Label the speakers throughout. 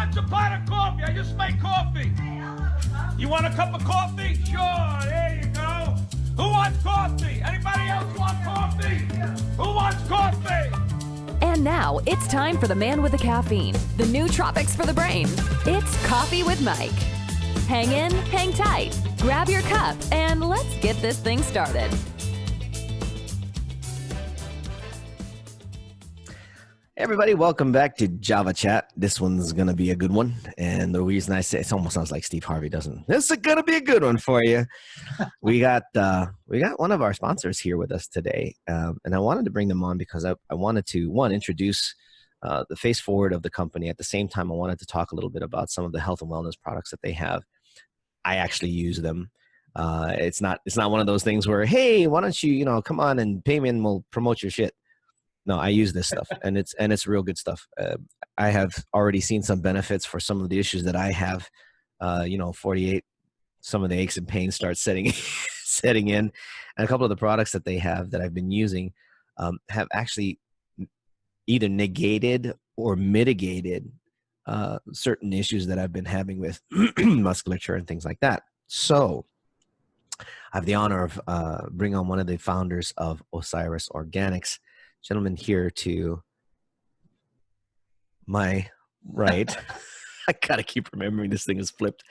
Speaker 1: wants a pot of coffee? I just made coffee. You want a cup of coffee? Sure, there you go. Who wants coffee? Anybody else want coffee? Who wants coffee?
Speaker 2: And now it's time for the man with the caffeine, the new tropics for the brain. It's Coffee with Mike. Hang in, hang tight, grab your cup, and let's get this thing started.
Speaker 3: Hey everybody, welcome back to Java Chat. This one's going to be a good one. And the reason I say it almost sounds like Steve Harvey, doesn't it? This is going to be a good one for you. We got one of our sponsors here with us today. And I wanted to bring them on because I wanted to, one, introduce the face forward of the company. At the same time, I wanted to talk a little bit about some of the health and wellness products that they have. I actually use them. It's not one of those things where, hey, why don't you, come on and pay me and we'll promote your shit. No, I use this stuff, and it's real good stuff. I have already seen some benefits for some of the issues that I have. 48, some of the aches and pains start setting in, and a couple of the products that they have that I've been using have actually either negated or mitigated certain issues that I've been having with musculature and things like that. So I have the honor of bringing on one of the founders of Osiris Organics. Gentleman here to my right. I gotta keep remembering this thing is flipped.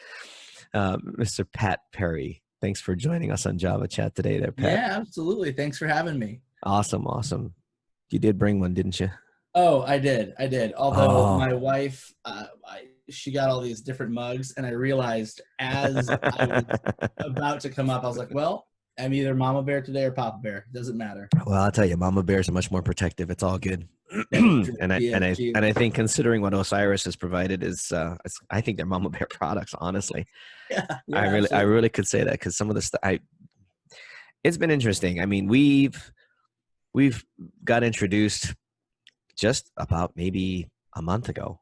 Speaker 3: Mr. Pat Peri. Thanks for joining us on Java Chat today there, Pat.
Speaker 4: Yeah, absolutely. Thanks for having me.
Speaker 3: Awesome. You did bring one, didn't you?
Speaker 4: Oh, I did. Although my wife, she got all these different mugs, and I realized as I was about to come up, I was like, well, I'm either Mama Bear today or Papa Bear. It doesn't matter.
Speaker 3: Well, I'll tell you, Mama Bears are much more protective. It's all good. and I think considering what Osiris has provided is, I think they're Mama Bear products. Honestly,
Speaker 4: yeah,
Speaker 3: I really could say that because some of the stuff it's been interesting. I mean, we've got introduced just about maybe a month ago.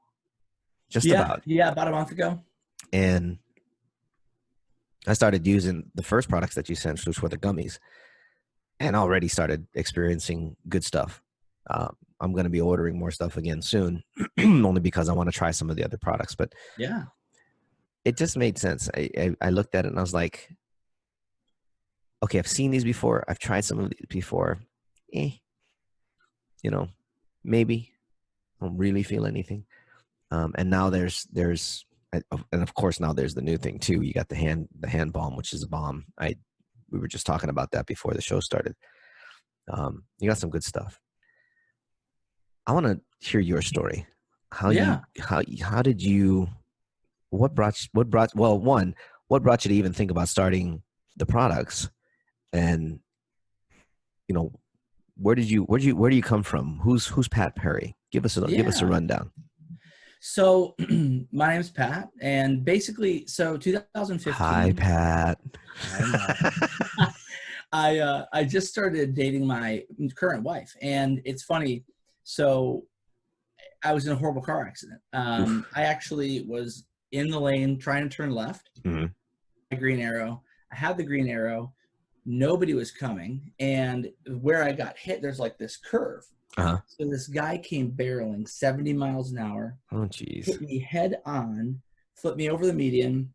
Speaker 4: About a month ago.
Speaker 3: And I started using the first products that you sent, which were the gummies, and already started experiencing good stuff. I'm going to be ordering more stuff again soon, only because I want to try some of the other products. But
Speaker 4: yeah,
Speaker 3: it just made sense. I looked at it and I was like, okay, I've seen these before. I've tried some of these before. Maybe I don't really feel anything. And now there's and of course now there's the new thing too. You got the hand balm, which is a balm. We were just talking about that before the show started. You got some good stuff. I want to hear your story. What brought you to even think about starting the products? And where do you come from? Who's Pat Peri? Give us a rundown.
Speaker 4: So my name's Pat, and basically, 2015.
Speaker 3: Hi, Pat.
Speaker 4: I just started dating my current wife, and it's funny. So I was in a horrible car accident. I actually was in the lane trying to turn left. Mm-hmm. Green arrow. I had the green arrow. Nobody was coming, and where I got hit, there's like this curve. Uh-huh. So this guy came barreling 70 miles an hour.
Speaker 3: Oh, geez.
Speaker 4: Hit me head on, flipped me over the median,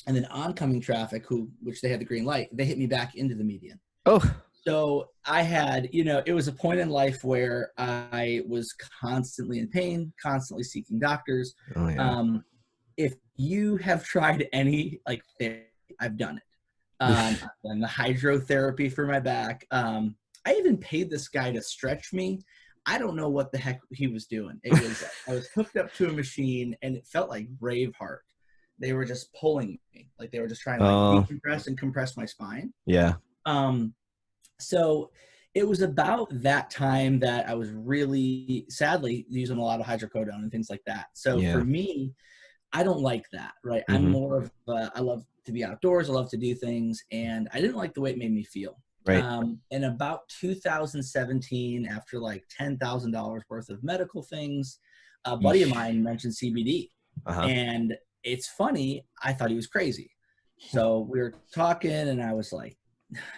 Speaker 4: and then oncoming traffic, which they had the green light, they hit me back into the median.
Speaker 3: Oh.
Speaker 4: So I had, it was a point in life where I was constantly in pain, constantly seeking doctors.
Speaker 3: Oh, yeah.
Speaker 4: If you have tried any therapy, I've done it. I've done the hydrotherapy for my back. I even paid this guy to stretch me. I don't know what the heck he was doing. I was hooked up to a machine, and it felt like Braveheart. They were just pulling me, like they were just trying to decompress and compress my spine.
Speaker 3: Yeah.
Speaker 4: So it was about that time that I was really, sadly, using a lot of hydrocodone and things like that. So for me, I don't like that, right? Mm-hmm. I'm more of I love to be outdoors. I love to do things, and I didn't like the way it made me feel.
Speaker 3: Right.
Speaker 4: In about 2017, after like $10,000 worth of medical things, a buddy of mine mentioned CBD. Uh-huh. And it's funny, I thought he was crazy. So we were talking, and I was like,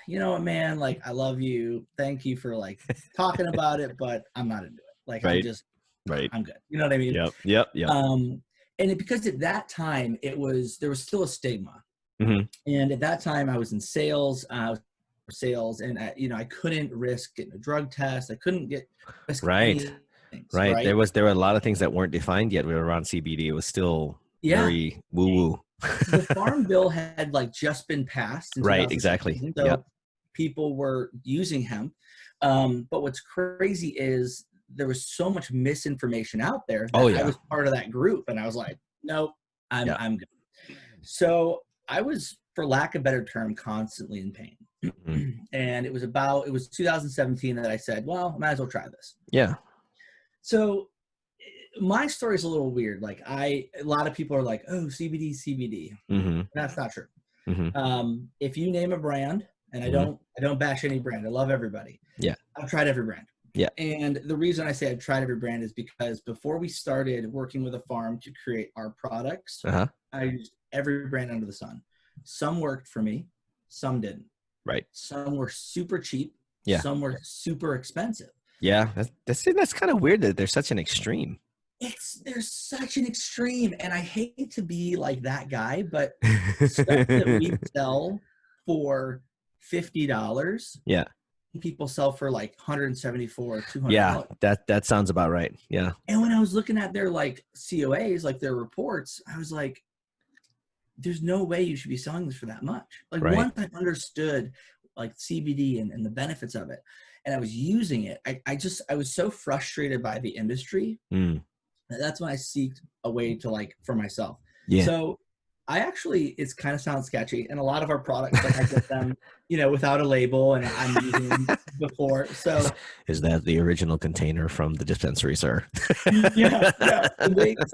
Speaker 4: you know what, man, I love you. Thank you for talking about it, but I'm not into it.
Speaker 3: Right.
Speaker 4: I'm good. You know what I mean?
Speaker 3: Yep.
Speaker 4: because at that time there was still a stigma.
Speaker 3: Mm-hmm.
Speaker 4: And at that time I was in sales, and I couldn't risk getting a drug test. I couldn't risk
Speaker 3: Right.
Speaker 4: any things,
Speaker 3: Right. There were a lot of things that weren't defined yet. We were around CBD. It was still very woo woo.
Speaker 4: The Farm Bill had like just been passed in
Speaker 3: Right.
Speaker 4: 2016,
Speaker 3: Exactly.
Speaker 4: so
Speaker 3: Yep.
Speaker 4: people were using hemp. But what's crazy is there was so much misinformation out there that I was part of that group, and I was like, nope, I'm good. So I was, for lack of a better term, constantly in pain.
Speaker 3: Mm-hmm.
Speaker 4: And it was 2017 that I said, well, I might as well try this.
Speaker 3: Yeah.
Speaker 4: So my story is a little weird. Like a lot of people are like, oh, CBD.
Speaker 3: Mm-hmm.
Speaker 4: That's not true.
Speaker 3: Mm-hmm.
Speaker 4: If you name a brand, and I don't bash any brand, I love everybody.
Speaker 3: Yeah.
Speaker 4: I've tried every brand.
Speaker 3: Yeah.
Speaker 4: And the reason I say I've tried every brand is because before we started working with a farm to create our products, I used every brand under the sun. Some worked for me, some didn't.
Speaker 3: Right.
Speaker 4: Some were super cheap.
Speaker 3: Yeah.
Speaker 4: Some were super expensive.
Speaker 3: Yeah. That's kind of weird that there's such an extreme.
Speaker 4: There's such an extreme, and I hate to be like that guy, but stuff that we sell for $50,
Speaker 3: yeah,
Speaker 4: people sell for like $174, $200.
Speaker 3: Yeah, that sounds about right. Yeah.
Speaker 4: And when I was looking at their like COAs, like their reports, I was like, there's no way you should be selling this for that much. Like once I understood like CBD and the benefits of it, and I was using it, I was so frustrated by the industry. That's when I seeked a way to like for myself. Yeah. So I actually, it's kind of sounds sketchy, and a lot of our products, like I get them, without a label, and I'm using them before. So
Speaker 3: is that the original container from the dispensary, sir?
Speaker 4: yeah.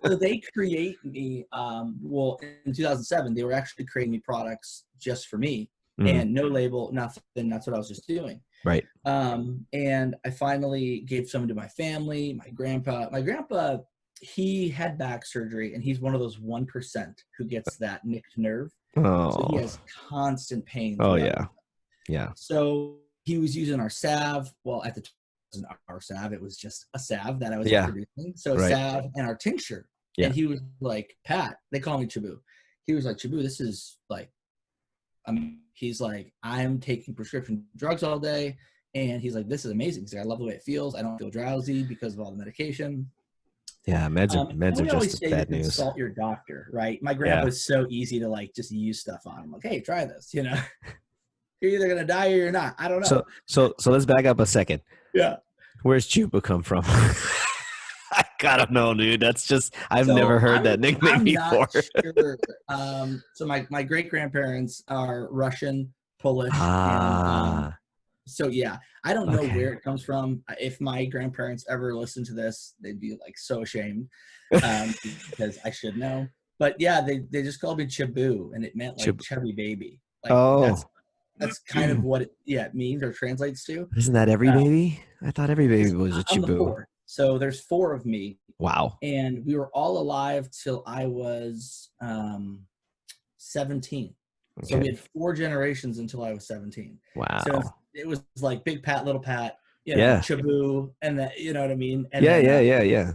Speaker 4: So they create me. Well, in 2007, they were actually creating me products just for me, and no label, nothing. That's what I was just doing.
Speaker 3: Right.
Speaker 4: And I finally gave some to my family, my grandpa. My grandpa, he had back surgery, and he's one of those 1% who gets that nicked nerve.
Speaker 3: Oh.
Speaker 4: So he has constant pain.
Speaker 3: Oh, yeah. Yeah.
Speaker 4: So he was using our salve. Well, at the time, it wasn't our salve. It was just a salve that I was producing. So salve and our tincture. Yeah. And he was like, Pat, they call me Chabu. He was like, Chabu, this is like, he's like, I'm taking prescription drugs all day. And he's like, this is amazing. He's like, I love the way it feels. I don't feel drowsy because of all the medication.
Speaker 3: Yeah, meds are just bad news.
Speaker 4: Consult your doctor, right? My grandpa was so easy to like just use stuff on him. Like, hey, try this. You're either gonna die or you're not. I don't know.
Speaker 3: So let's back up a second.
Speaker 4: Yeah.
Speaker 3: Where's Chupa come from? I gotta know, dude. That's just I've never heard that nickname before.
Speaker 4: Sure. So my great grandparents are Russian, Polish, and so yeah, I don't know where it comes from. If my grandparents ever listen to this, they'd be like so ashamed because I should know. But yeah, they just called me Chabu, and it meant like chubby baby. Like, that's kind of what it means or translates to.
Speaker 3: Isn't that every baby? I thought every baby was a Chabu.
Speaker 4: So there's 4 of me.
Speaker 3: Wow.
Speaker 4: And we were all alive till I was 17. Okay. So we had 4 generations until I was 17.
Speaker 3: Wow.
Speaker 4: So it was like Big Pat, Little Pat, Chabu, and that, you know what I mean? And
Speaker 3: yeah.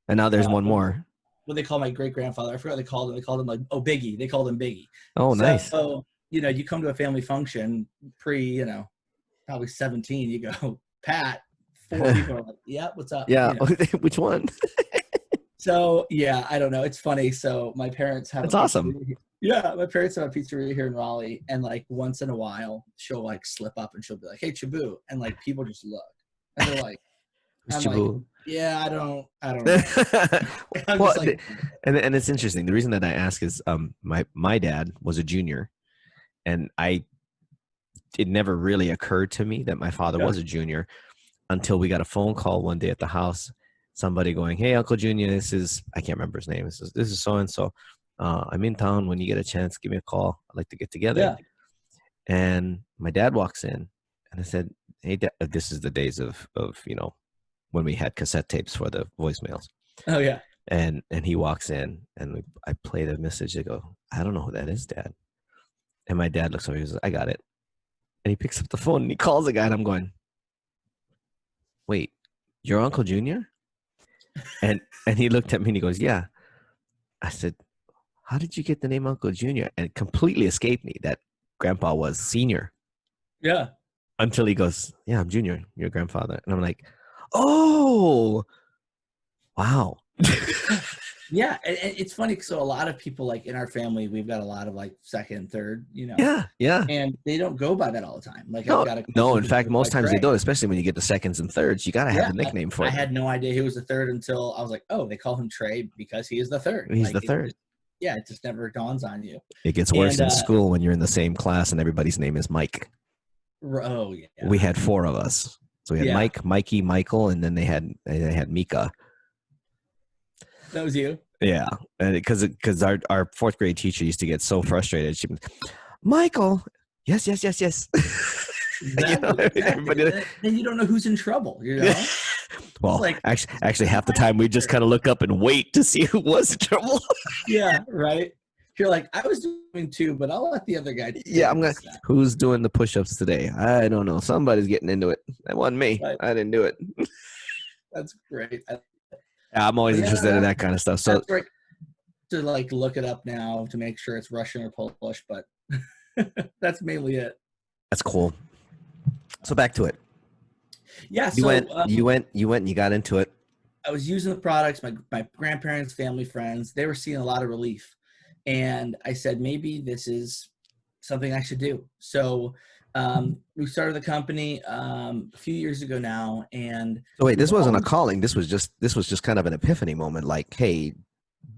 Speaker 3: And now there's one more.
Speaker 4: What they call my great grandfather, I forgot what they called him. They called him like Biggie. They called him Biggie.
Speaker 3: Oh, nice.
Speaker 4: So you come to a family function probably 17. You go, Pat. 4 people are like, yeah, what's up?
Speaker 3: Yeah, which one?
Speaker 4: So yeah, I don't know. It's funny. So my parents have.
Speaker 3: That's awesome.
Speaker 4: Yeah, my parents have a pizzeria here in Raleigh, and like once in a while, she'll like slip up and she'll be like, "Hey, Chabu," and like people just look, and they're like, "I'm
Speaker 3: Chabu?"
Speaker 4: Like, yeah, I don't know.
Speaker 3: Well, and it's interesting. The reason that I ask is, my dad was a junior, and it never really occurred to me that my father was a junior until we got a phone call one day at the house. Somebody going, "Hey, Uncle Junior, this is," I can't remember his name. This is so and so. I'm in town. When you get a chance, give me a call. I'd like to get together. Yeah. And my dad walks in, and I said, "Hey, Dad," this is the days of when we had cassette tapes for the voicemails.
Speaker 4: Oh yeah.
Speaker 3: And he walks in, and I play the message. I go, "I don't know who that is, Dad." And my dad looks over. He says, "I got it." And he picks up the phone and he calls the guy, and I'm going, "Wait, you're Uncle Junior?" And he looked at me and he goes, "Yeah." I said, how did you get the name Uncle Junior? And it completely escaped me that Grandpa was senior.
Speaker 4: Yeah.
Speaker 3: Until he goes, yeah, I'm Junior, your grandfather. And I'm like, oh, wow.
Speaker 4: Yeah, and it's funny. So a lot of people, like in our family, we've got a lot of like second, third,
Speaker 3: Yeah.
Speaker 4: and they don't go by that all the time. Like
Speaker 3: No,
Speaker 4: I've got a
Speaker 3: no.
Speaker 4: cousin
Speaker 3: In
Speaker 4: who
Speaker 3: fact,
Speaker 4: goes
Speaker 3: most
Speaker 4: by
Speaker 3: times they
Speaker 4: Trey.
Speaker 3: don't, especially when you get to seconds and thirds. You got to have
Speaker 4: Yeah,
Speaker 3: a nickname for
Speaker 4: I
Speaker 3: them.
Speaker 4: had no idea he was the third until I was like, oh, they call him Trey because he is the third.
Speaker 3: He's
Speaker 4: Like,
Speaker 3: the third.
Speaker 4: It just never dawns on you.
Speaker 3: It gets worse
Speaker 4: And,
Speaker 3: in school when you're in the same class and everybody's name is Mike.
Speaker 4: Oh yeah.
Speaker 3: We had 4 of us. So we had Mike, Mikey, Michael, and then they had Mika.
Speaker 4: That was you.
Speaker 3: Yeah, and because our 4th grade teacher used to get so frustrated. She would, Michael, yes.
Speaker 4: Exactly. Then you don't know who's in trouble.
Speaker 3: Well,
Speaker 4: like,
Speaker 3: actually, half the time we just kind of look up and wait to see who was in trouble.
Speaker 4: Yeah, right. You're like, I was doing 2, but I'll let the other guy.
Speaker 3: Yeah, I'm gonna. Who's doing the push-ups today? I don't know. Somebody's getting into it. That wasn't me. Right. I didn't do it.
Speaker 4: That's great.
Speaker 3: I'm always interested in that kind of stuff. So
Speaker 4: that's right. To like look it up now to make sure it's Russian or Polish, but that's mainly it.
Speaker 3: That's cool. So back to it.
Speaker 4: Yeah.
Speaker 3: You went and you got into it.
Speaker 4: I was using the products. My grandparents, family, friends, they were seeing a lot of relief. And I said, maybe this is something I should do. So we started the company a few years ago now. And
Speaker 3: so wait, this wasn't a calling. This was just kind of an epiphany moment. Like, hey,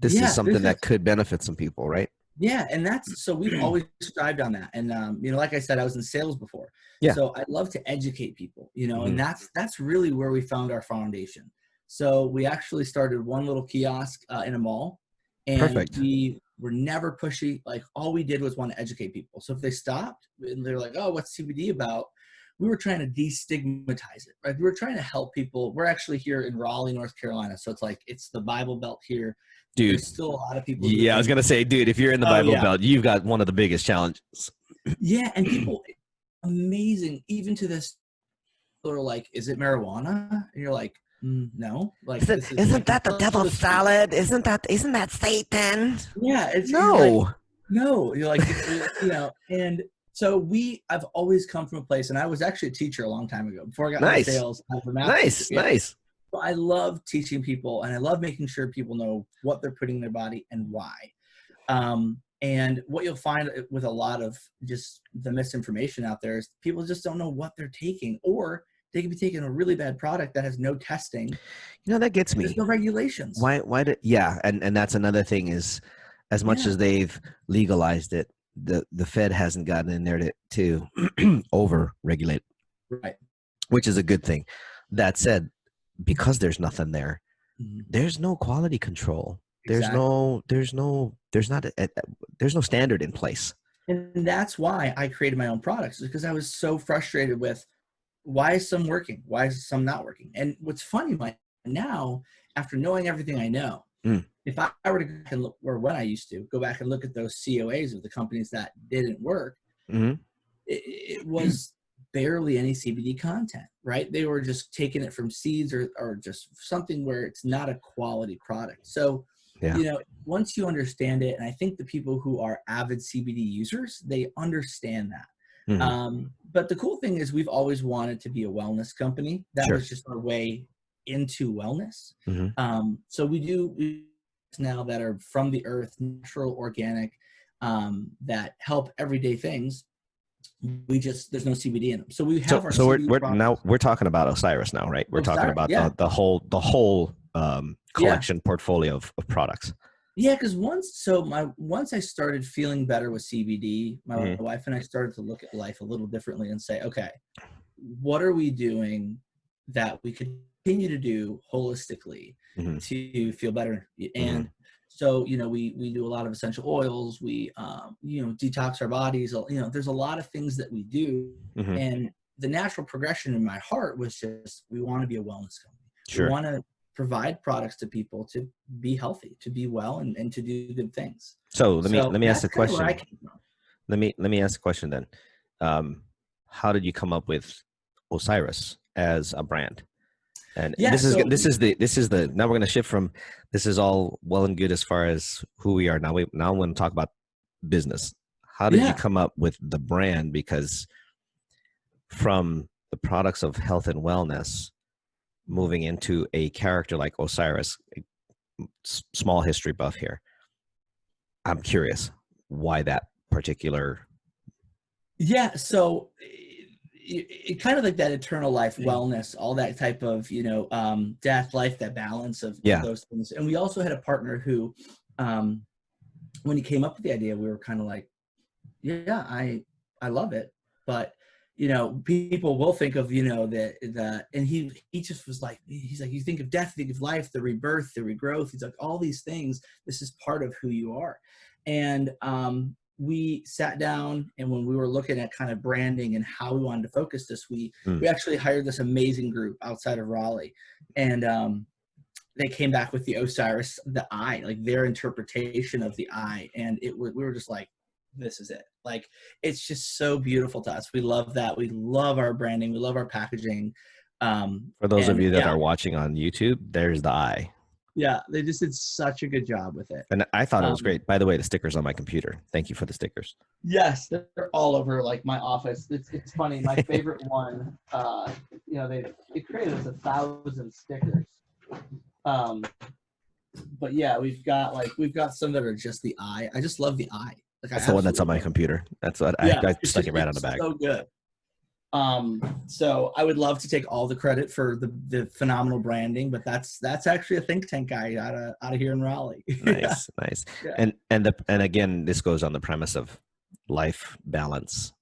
Speaker 3: this is something that could benefit some people, right?
Speaker 4: Yeah. And so we've always strived on that. And, like I said, I was in sales before.
Speaker 3: Yeah.
Speaker 4: So I love to educate people, and that's really where we found our foundation. So we actually started one little kiosk in a mall. And
Speaker 3: Perfect.
Speaker 4: We were never pushy. Like all we did was want to educate people. So if they stopped and they're like, oh, what's CBD about? We were trying to destigmatize it, right? We were trying to help people. We're actually here in Raleigh, North Carolina. So it's the Bible Belt here.
Speaker 3: Dude.
Speaker 4: There's still a lot of people.
Speaker 3: Yeah, I was going to say, dude, if you're in the Bible Belt, you've got one of the biggest challenges.
Speaker 4: Yeah. And people, amazing, even to this, they're like, is it marijuana? And you're like, no, like
Speaker 3: isn't that the devil's salad? Isn't that Satan?
Speaker 4: Yeah, no. You're like, and so I've always come from a place, and I was actually a teacher a long time ago before I got into sales.
Speaker 3: Nice.
Speaker 4: So I love teaching people, and I love making sure people know what they're putting in their body and why. And what you'll find with a lot of just the misinformation out there is people just don't know what they're taking, or they could be taking a really bad product that has no testing.
Speaker 3: That gets me.
Speaker 4: There's no regulations.
Speaker 3: Why and that's another thing is, as much as they've legalized it, the Fed hasn't gotten in there to over regulate.
Speaker 4: Right.
Speaker 3: Which is a good thing. That said, because there's nothing there, there's no quality control. There's no standard in place.
Speaker 4: And that's why I created my own products, because I was so frustrated with, why is some working? Why is some not working? And what's funny, Mike, now, after knowing everything I know, if I were to go back and look, or when I used to go back and look at those COAs of the companies that didn't work, it was barely any CBD content, right? They were just taking it from seeds or just something where it's not a quality product. So, once you understand it, and I think the people who are avid CBD users, they understand that. But the cool thing is we've always wanted to be a wellness company. That was just our way into wellness. So we do now that are from the earth, natural, organic, that help everyday things. There's no CBD in them. So we have
Speaker 3: we're talking about Osiris now, right? We're talking about the whole collection portfolio of products.
Speaker 4: Yeah, because once I started feeling better with CBD, my wife and I started to look at life a little differently and say, okay, what are we doing that we continue to do holistically to feel better? And so, we do a lot of essential oils. We, detox our bodies. There's a lot of things that we do. And the natural progression in my heart was just, we want to be a wellness company.
Speaker 3: Sure.
Speaker 4: We want to provide products to people to be healthy, to be well, and to do good things.
Speaker 3: So let me ask a question. Let me ask a question then. How did you come up with Osiris as a brand? And
Speaker 4: Yeah,
Speaker 3: this is
Speaker 4: so
Speaker 3: now we're going to shift from, this is all well and good as far as who we are. Now I'm going to talk about business. How did you come up with the brand? Because from the products of health and wellness, moving into a character like Osiris, a small history buff here, I'm curious why that particular.
Speaker 4: Yeah, so it kind of like that eternal life, wellness, all that type of, death, life, that balance of those things. And we also had a partner who, when he came up with the idea, we were kind of like, yeah, I love it. But, people will think of, and he just was like, he's like, you think of death, think of life, the rebirth, the regrowth. He's like, all these things, this is part of who you are. And, we sat down, and when we were looking at kind of branding and how we wanted to focus this, we actually hired this amazing group outside of Raleigh, and they came back with the Osiris, the eye, like their interpretation of the eye, and we were just like, this is it. Like, it's just so beautiful to us. We love that. We love our branding. We love our packaging.
Speaker 3: For those of you that are watching on YouTube, there's the eye.
Speaker 4: Yeah, they just did such a good job with it.
Speaker 3: And I thought it was great. By the way, the stickers on my computer. Thank you for the stickers.
Speaker 4: Yes, they're all over like my office. It's funny. My favorite one, they created us 1,000 stickers. But yeah, we've got some that are just the eye. I just love the eye. Like,
Speaker 3: that's the one that's on my computer. That's what I stuck it right on the back.
Speaker 4: So good. So I would love to take all the credit for the phenomenal branding, but that's actually a think tank guy out of here in Raleigh.
Speaker 3: Nice. Yeah. And again, this goes on the premise of life balance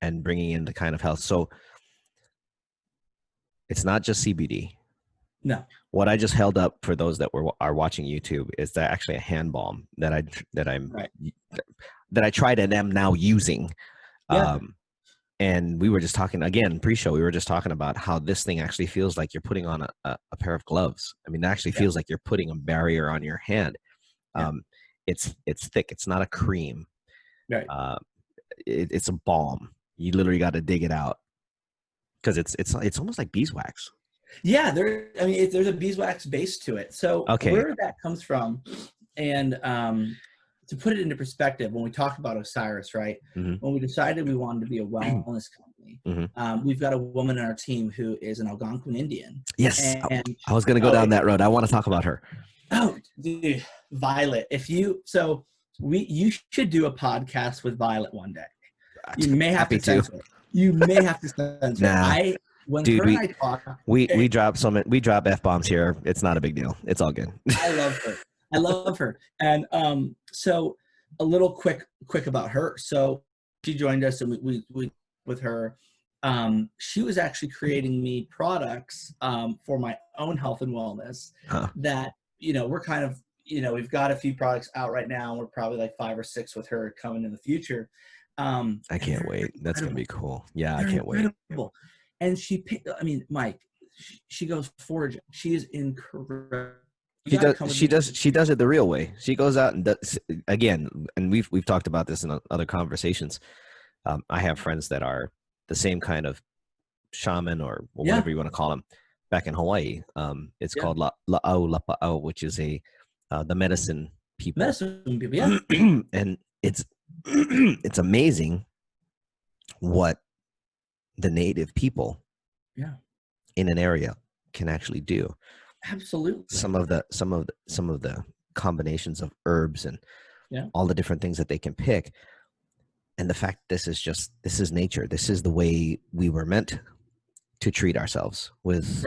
Speaker 3: and bringing in the kind of health. So it's not just CBD.
Speaker 4: No.
Speaker 3: What I just held up for those that are watching YouTube is that actually a hand balm that I tried and am now using.
Speaker 4: Yeah.
Speaker 3: And we were just talking again pre-show. We were just talking about how this thing actually feels like you're putting on a pair of gloves. I mean, it actually feels like you're putting a barrier on your hand. It's thick. It's not a cream.
Speaker 4: Right.
Speaker 3: It's a balm. You literally got to dig it out because it's almost like beeswax.
Speaker 4: Yeah, there's a beeswax base to it. So where that comes from, and to put it into perspective, when we talked about Osiris, right?
Speaker 3: Mm-hmm.
Speaker 4: When we decided we wanted to be a wellness company, we've got a woman in our team who is an Algonquin Indian.
Speaker 3: Yes, I was going to go down that road. I want to talk about her.
Speaker 4: Oh, dude, Violet. You should do a podcast with Violet one day. You may have to censor it. You may have to censor it.
Speaker 3: We drop F-bombs here. It's not a big deal. It's all good.
Speaker 4: I love her. And so a little quick about her. So she joined us, and we with her. She was actually creating me products for my own health and wellness that, we're kind of, we've got a few products out right now. And we're probably like 5 or 6 with her coming in the future.
Speaker 3: I can't wait. That's going to be cool. Yeah, I can't wait.
Speaker 4: And she picked, Mike, she goes foraging. She is incredible.
Speaker 3: She does it the real way. She goes out and does, again, and we've talked about this in other conversations. I have friends that are the same kind of shaman or whatever you want to call them back in Hawaii. It's called La'au, which is the medicine people.
Speaker 4: Medicine people, yeah.
Speaker 3: And it's amazing what the native people in an area can actually do.
Speaker 4: Absolutely.
Speaker 3: Some of the combinations of herbs and all the different things that they can pick. And the fact this is nature. This is the way we were meant to treat ourselves with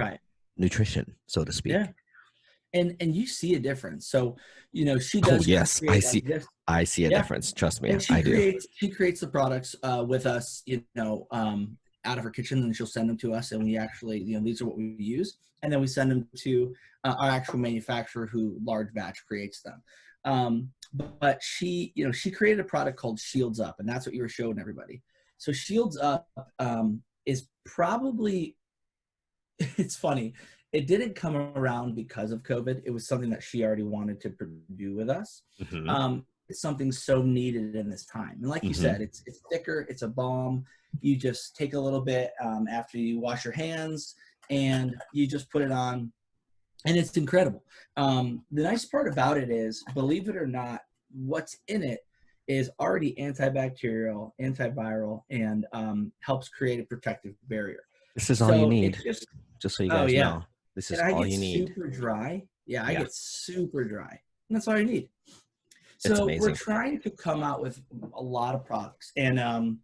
Speaker 3: nutrition, so to speak.
Speaker 4: Yeah. And you see a difference. So, she does.
Speaker 3: Oh, yes, I see a difference. Trust me, I do.
Speaker 4: She creates the products with us, out of her kitchen, and she'll send them to us, and we actually, these are what we use, and then we send them to our actual manufacturer who large batch creates them. But she created a product called Shields Up, and that's what you were showing everybody. So Shields Up is probably, it's funny, it didn't come around because of COVID. It was something that she already wanted to do with us. It's something so needed in this time. And like you said, it's thicker, it's a balm. You just take a little bit after you wash your hands, and you just put it on, and it's incredible. The nice part about it is, believe it or not, what's in it is already antibacterial, antiviral, and helps create a protective barrier.
Speaker 3: This is all you need.
Speaker 4: Just
Speaker 3: so you guys know. This is
Speaker 4: and
Speaker 3: all you need.
Speaker 4: super dry. Yeah, I
Speaker 3: Yeah.
Speaker 4: get super dry. And that's all you need.
Speaker 3: It's
Speaker 4: So
Speaker 3: amazing.
Speaker 4: we're trying to come out with a lot of products, and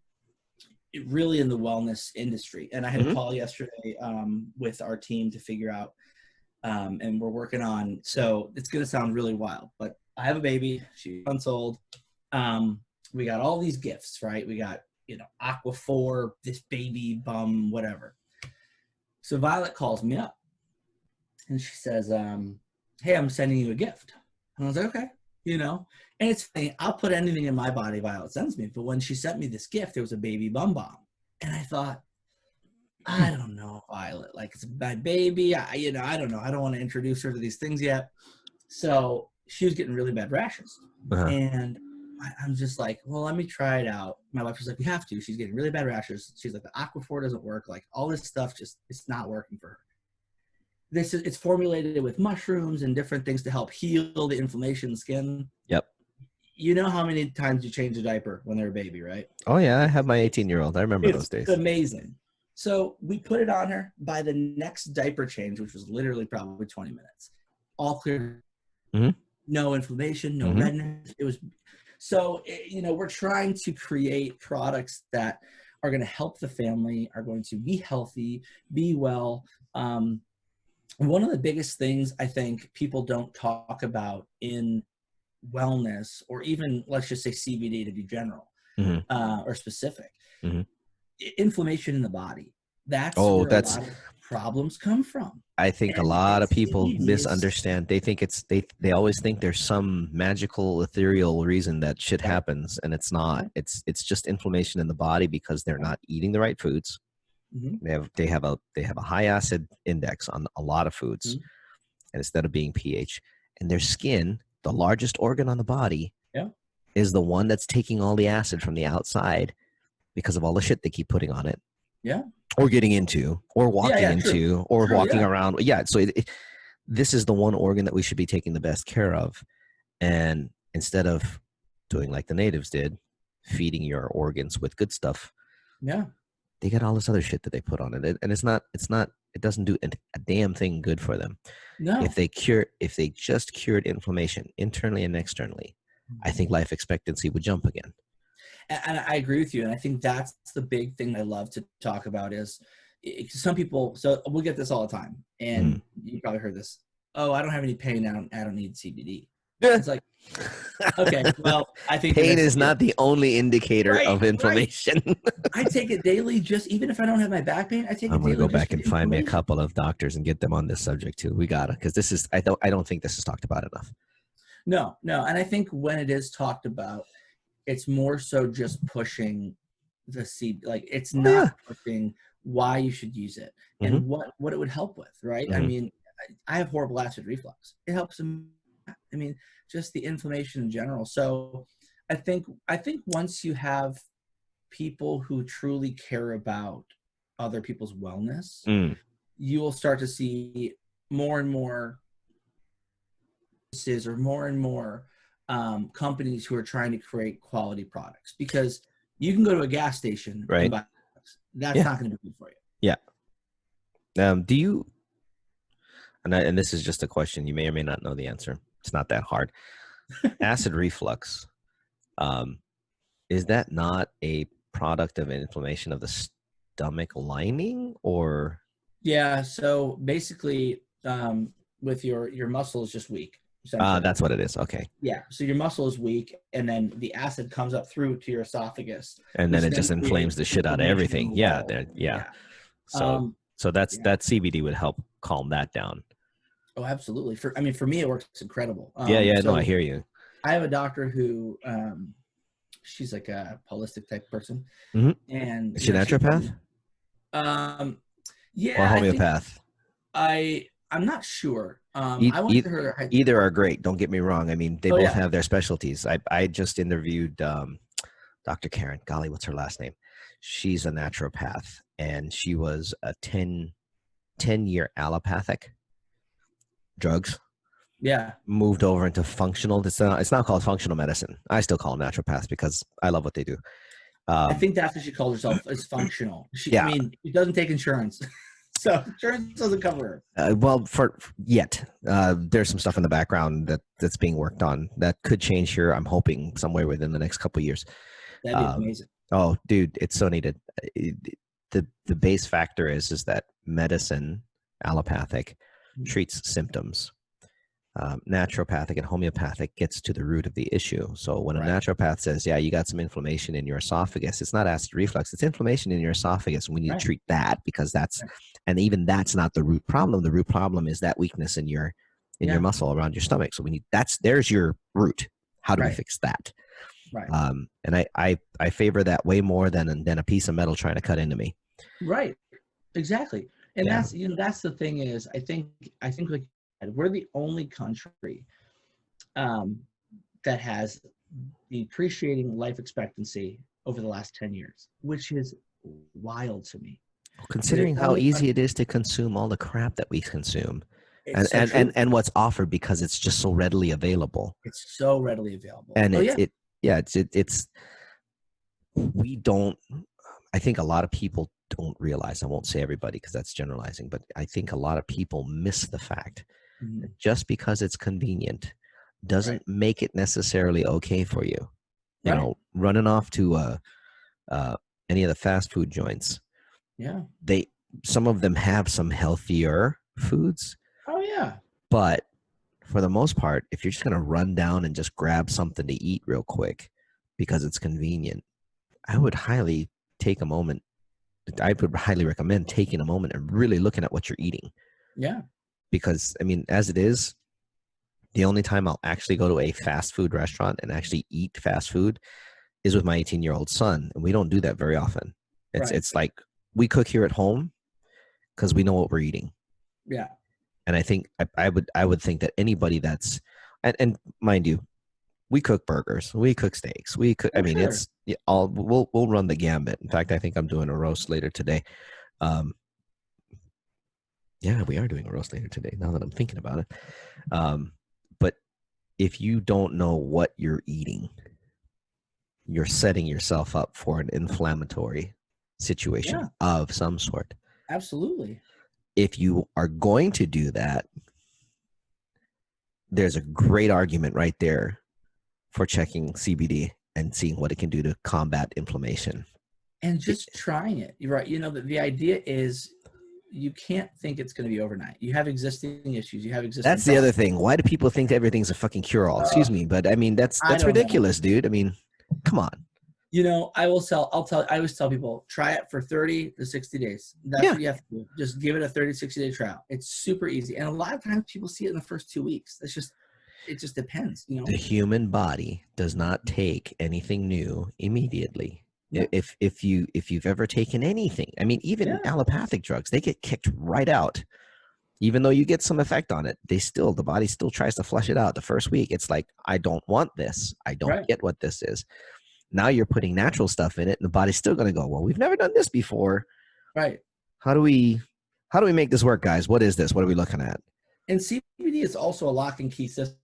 Speaker 4: really in the wellness industry. And I had a call yesterday with our team to figure out, and we're working on, so it's going to sound really wild, but I have a baby. She's months old. We got all these gifts, right? We got, Aqua 4, this baby bum, whatever. So Violet calls me up and she says, hey, I'm sending you a gift. And I was like, okay, and it's funny. I'll put anything in my body Violet sends me. But when she sent me this gift, it was a baby bum balm. And I thought, I don't know, Violet, like, it's my baby. I don't know. I don't want to introduce her to these things yet. So she was getting really bad rashes. And I'm just like, well, let me try it out. My wife was like, we have to. She's getting really bad rashes. She's like, the Aqua 4 doesn't work. Like, all this stuff it's not working for her. It's formulated with mushrooms and different things to help heal the inflammation in the skin.
Speaker 3: Yep.
Speaker 4: You know how many times you change a diaper when they're a baby, right?
Speaker 3: Oh yeah, I have my 18-year-old. I remember those days.
Speaker 4: It's amazing. So we put it on her. By the next diaper change, which was literally probably 20 minutes, all clear. No inflammation, no redness. It was so, we're trying to create products that are going to help the family, are going to be healthy, be well. One of the biggest things I think people don't talk about in wellness, or even let's just say CBD to be general or specific, inflammation in the body. That's where a lot of problems come from.
Speaker 3: I think a lot of people misunderstand. They think they always think there's some magical ethereal reason that shit happens, and it's not. It's just inflammation in the body because they're not eating the right foods. They have a high acid index on a lot of foods, and instead of being pH, and their skin, the largest organ on the body, is the one that's taking all the acid from the outside because of all the shit they keep putting on it. Or getting into, or walking into, or walking around. So this is the one organ that we should be taking the best care of. And instead of doing like the natives did, feeding your organs with good stuff, they got all this other shit that they put on it. And it doesn't do a damn thing good for them.
Speaker 4: No.
Speaker 3: If they just cured inflammation internally and externally, I think life expectancy would jump again.
Speaker 4: And I agree with you. And I think that's the big thing I love to talk about is some people, so we'll get this all the time. And you probably heard this. Oh, I don't have any pain. I don't need CBD. It's like, okay, well, I think
Speaker 3: pain is not the only indicator of inflammation.
Speaker 4: I take it daily, even if I don't have my back pain, I take it daily.
Speaker 3: I'm going to go back and find me a couple of doctors and get them on this subject too. We got to, because I don't think this is talked about enough.
Speaker 4: No. And I think when it is talked about, it's more so just pushing the seed. Like, it's not pushing why you should use it and what it would help with, right? I mean, I have horrible acid reflux. It helps them. I mean, just the inflammation in general. So I think once you have people who truly care about other people's wellness, you will start to see more and more or more and more companies who are trying to create quality products, because you can go to a gas station and buy products. That's not going to be good for you.
Speaker 3: Do you, and this is just a question, you may or may not know the answer. It's not that hard. Acid reflux, is that not a product of inflammation of the stomach lining, or? Yeah,
Speaker 4: so basically with your muscle is just weak.
Speaker 3: That's what it is. Okay.
Speaker 4: Yeah. So your muscle is weak, and then the acid comes up through to your esophagus,
Speaker 3: and then it just inflames the shit out of everything. Yeah. So that CBD would help calm that down.
Speaker 4: Oh, absolutely. For me, it works incredible.
Speaker 3: No, I hear you.
Speaker 4: I have a doctor who, she's like a holistic type person, and
Speaker 3: is she a naturopath?
Speaker 4: Yeah.
Speaker 3: Or homeopath?
Speaker 4: I'm not sure. I went to her.
Speaker 3: Either are great. Don't get me wrong. I mean, they both have their specialties. I just interviewed Dr. Karen. Golly, what's her last name? She's a naturopath, and she was a 10 10-year allopathic drugs
Speaker 4: Yeah.
Speaker 3: moved over into functional. It's not called functional medicine. I still call them naturopaths because I love what they do.
Speaker 4: I think that's what she called herself, is functional. I
Speaker 3: Yeah.
Speaker 4: mean, she doesn't take insurance. So insurance doesn't cover her.
Speaker 3: Well, for yet, there's some stuff in the background that's being worked on that could change here. I'm hoping somewhere within the next couple of years.
Speaker 4: That'd be amazing.
Speaker 3: Oh, dude, it's so needed. The base factor is that medicine, allopathic, treats symptoms. Naturopathic and homeopathic gets to the root of the issue. So when a naturopath says, yeah, you got some inflammation in your esophagus, it's not acid reflux, it's inflammation in your esophagus, and we need to treat that, because that's, and even that's not the root problem. The root problem is that weakness in your muscle around your stomach. So we need, there's your root. How do we fix that?
Speaker 4: Right.
Speaker 3: And I favor that way more than a piece of metal trying to cut into me.
Speaker 4: Right. Exactly. And that's, that's the thing is, I think like, we're the only country that has depreciating life expectancy over the last 10 years, which is wild to me.
Speaker 3: Considering how easy it is to consume all the crap that we consume, and what's offered, because it's just so readily available.
Speaker 4: It's so readily available.
Speaker 3: And we don't, I think a lot of people don't realize, I won't say everybody because that's generalizing, but I think a lot of people miss the fact that just because it's convenient doesn't make it necessarily okay for you. You know, running off to any of the fast food joints.
Speaker 4: Yeah.
Speaker 3: Some of them have some healthier foods.
Speaker 4: Oh yeah.
Speaker 3: But for the most part, if you're just going to run down and just grab something to eat real quick because it's convenient, I would highly take a moment. I would highly recommend taking a moment and really looking at what you're eating.
Speaker 4: Yeah.
Speaker 3: Because, I mean, as it is, the only time I'll actually go to a fast food restaurant and actually eat fast food is with my 18-year-old son. And we don't do that very often. It's like we cook here at home because we know what we're eating.
Speaker 4: Yeah.
Speaker 3: And I think I would think that anybody that's, and mind you, we cook burgers, we cook steaks, we cook, it's all, we'll run the gambit. In fact, I think I'm doing a roast later today. Yeah, we are doing a roast later today, now that I'm thinking about it. But if you don't know what you're eating, you're setting yourself up for an inflammatory situation of some sort.
Speaker 4: Absolutely.
Speaker 3: If you are going to do that, there's a great argument right there for checking CBD and seeing what it can do to combat inflammation.
Speaker 4: And just trying it. You're right. You know, the idea is you can't think it's going to be overnight. You have existing issues. You have existing
Speaker 3: That's the other thing. Why do people think everything's a fucking cure-all? Excuse me, but I mean, that's ridiculous, dude. I mean, come on.
Speaker 4: You know, I always tell people, try it for 30 to 60 days. That's what you have to do. Just give it a 30 to 60 day trial. It's super easy. And a lot of times people see it in the first 2 weeks. It just depends, you know. The
Speaker 3: human body does not take anything new immediatedy. Yeah. If you've ever taken anything, I mean, even allopathic drugs, they get kicked right out. Even though you get some effect on it, the body still tries to flush it out. The first week, it's like, I don't want this. I don't get what this is. Now you're putting natural stuff in it, and the body's still going to go, well, we've never done this before.
Speaker 4: Right.
Speaker 3: How do we make this work, guys? What is this? What are we looking at?
Speaker 4: And CBD is also a lock and key system.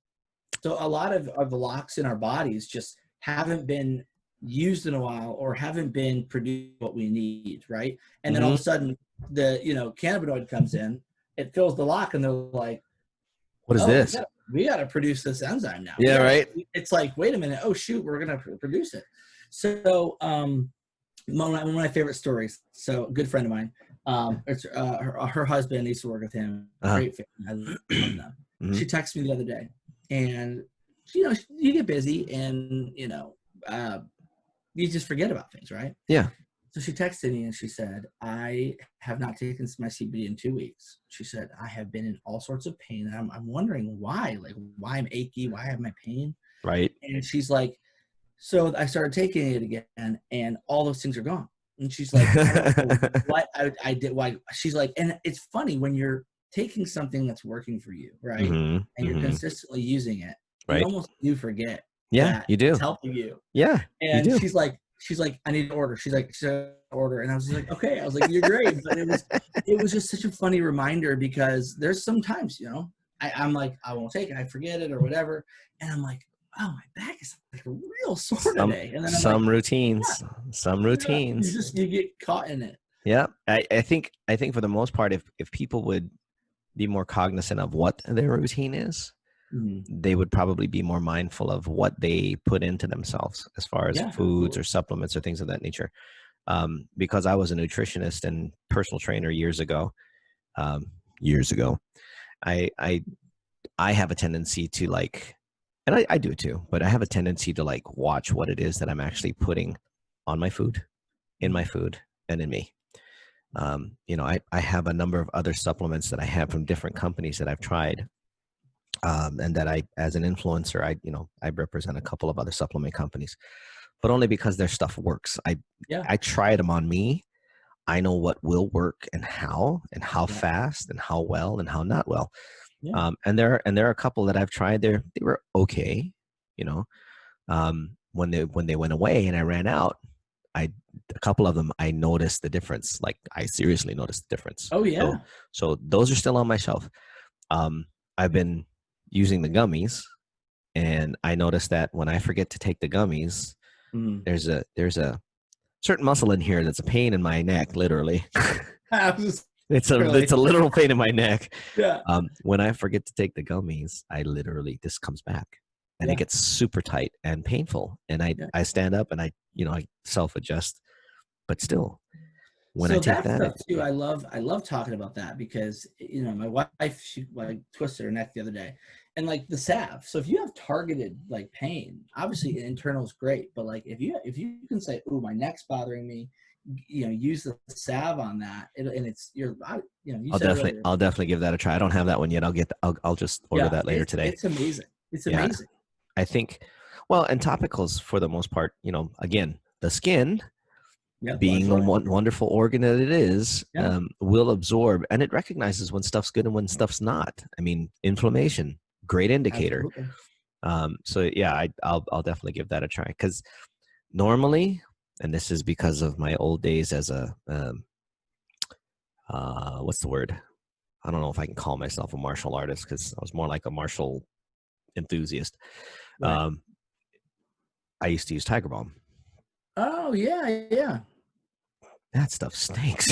Speaker 4: So a lot of the locks in our bodies just haven't been used in a while or haven't been produced what we need, right? And then all of a sudden, the cannabinoid comes in, it fills the lock, and they're like,
Speaker 3: what is this?
Speaker 4: We got to produce this enzyme now.
Speaker 3: Yeah, right.
Speaker 4: It's like, wait a minute. Oh, shoot, we're going to produce it. So one of my favorite stories. So a good friend of mine, it's her husband used to work with him. Great family. I love them. She texted me the other day, and you get busy, and you just forget about things, right?
Speaker 3: Yeah. So
Speaker 4: she texted me and she said, I have not taken my CBD in 2 weeks. She said, I have been in all sorts of pain. And I'm wondering why, like why I'm achy, why I have my pain.
Speaker 3: Right.
Speaker 4: And she's like, so I started taking it again, and all those things are gone. And she's like, I don't know what I did. Why? She's like, and it's funny when you're taking something that's working for you, right? And you're consistently using it, you almost do forget.
Speaker 3: Yeah, you do.
Speaker 4: It's helping you.
Speaker 3: Yeah.
Speaker 4: And she's like, she's like, I need to order. She's like, order. And I was like, okay. I was like, you're great. But it was just such a funny reminder, because there's sometimes, I'm like, I won't take it. I forget it or whatever. And I'm like, wow, my back is like a real sore today. And then
Speaker 3: some routines.
Speaker 4: You get caught in it.
Speaker 3: Yeah. I think for the most part, if people would be more cognizant of what their routine is, they would probably be more mindful of what they put into themselves as far as foods or supplements or things of that nature. Because I was a nutritionist and personal trainer years ago, I have a tendency to like, and I do too, but I have a tendency to like watch what it is that I'm actually putting on my food, in my food, and in me. I have a number of other supplements that I have from different companies that I've tried. And that I, as an influencer, I represent a couple of other supplement companies, but only because their stuff works. I tried them on me. I know what will work and how fast and how well and how not well. Yeah. And there are a couple that I've tried there. They were okay. When they went away and I ran out, a couple of them, I noticed the difference. Like I seriously noticed the difference.
Speaker 4: Oh yeah.
Speaker 3: So those are still on my shelf. I've been using the gummies, and I noticed that when I forget to take the gummies, there's a certain muscle in here that's a pain in my neck, literally. It's a literal pain in my neck. Yeah. When I forget to take the gummies, this comes back, and it gets super tight and painful, and I stand up and I self-adjust, but still. When I take that
Speaker 4: stuff too, I love talking about that, because my wife, she twisted her neck the other day, and like the salve. So if you have targeted like pain, obviously internal is great, but like if you can say, "Ooh, my neck's bothering me," use the salve on that, and it's your body.
Speaker 3: I'll definitely give that a try. I don't have that one yet. I'll just order that later today.
Speaker 4: It's amazing. It's amazing.
Speaker 3: I think, well, and topicals for the most part, again, the skin. Yeah, being the wonderful organ that it is, will absorb, and it recognizes when stuff's good and when stuff's not. I mean, inflammation, great indicator. So yeah, I'll definitely give that a try, because normally, and this is because of my old days as a what's the word? I don't know if I can call myself a martial artist, because I was more like a martial enthusiast. Right. I used to use Tiger Balm.
Speaker 4: Oh yeah.
Speaker 3: That stuff stinks.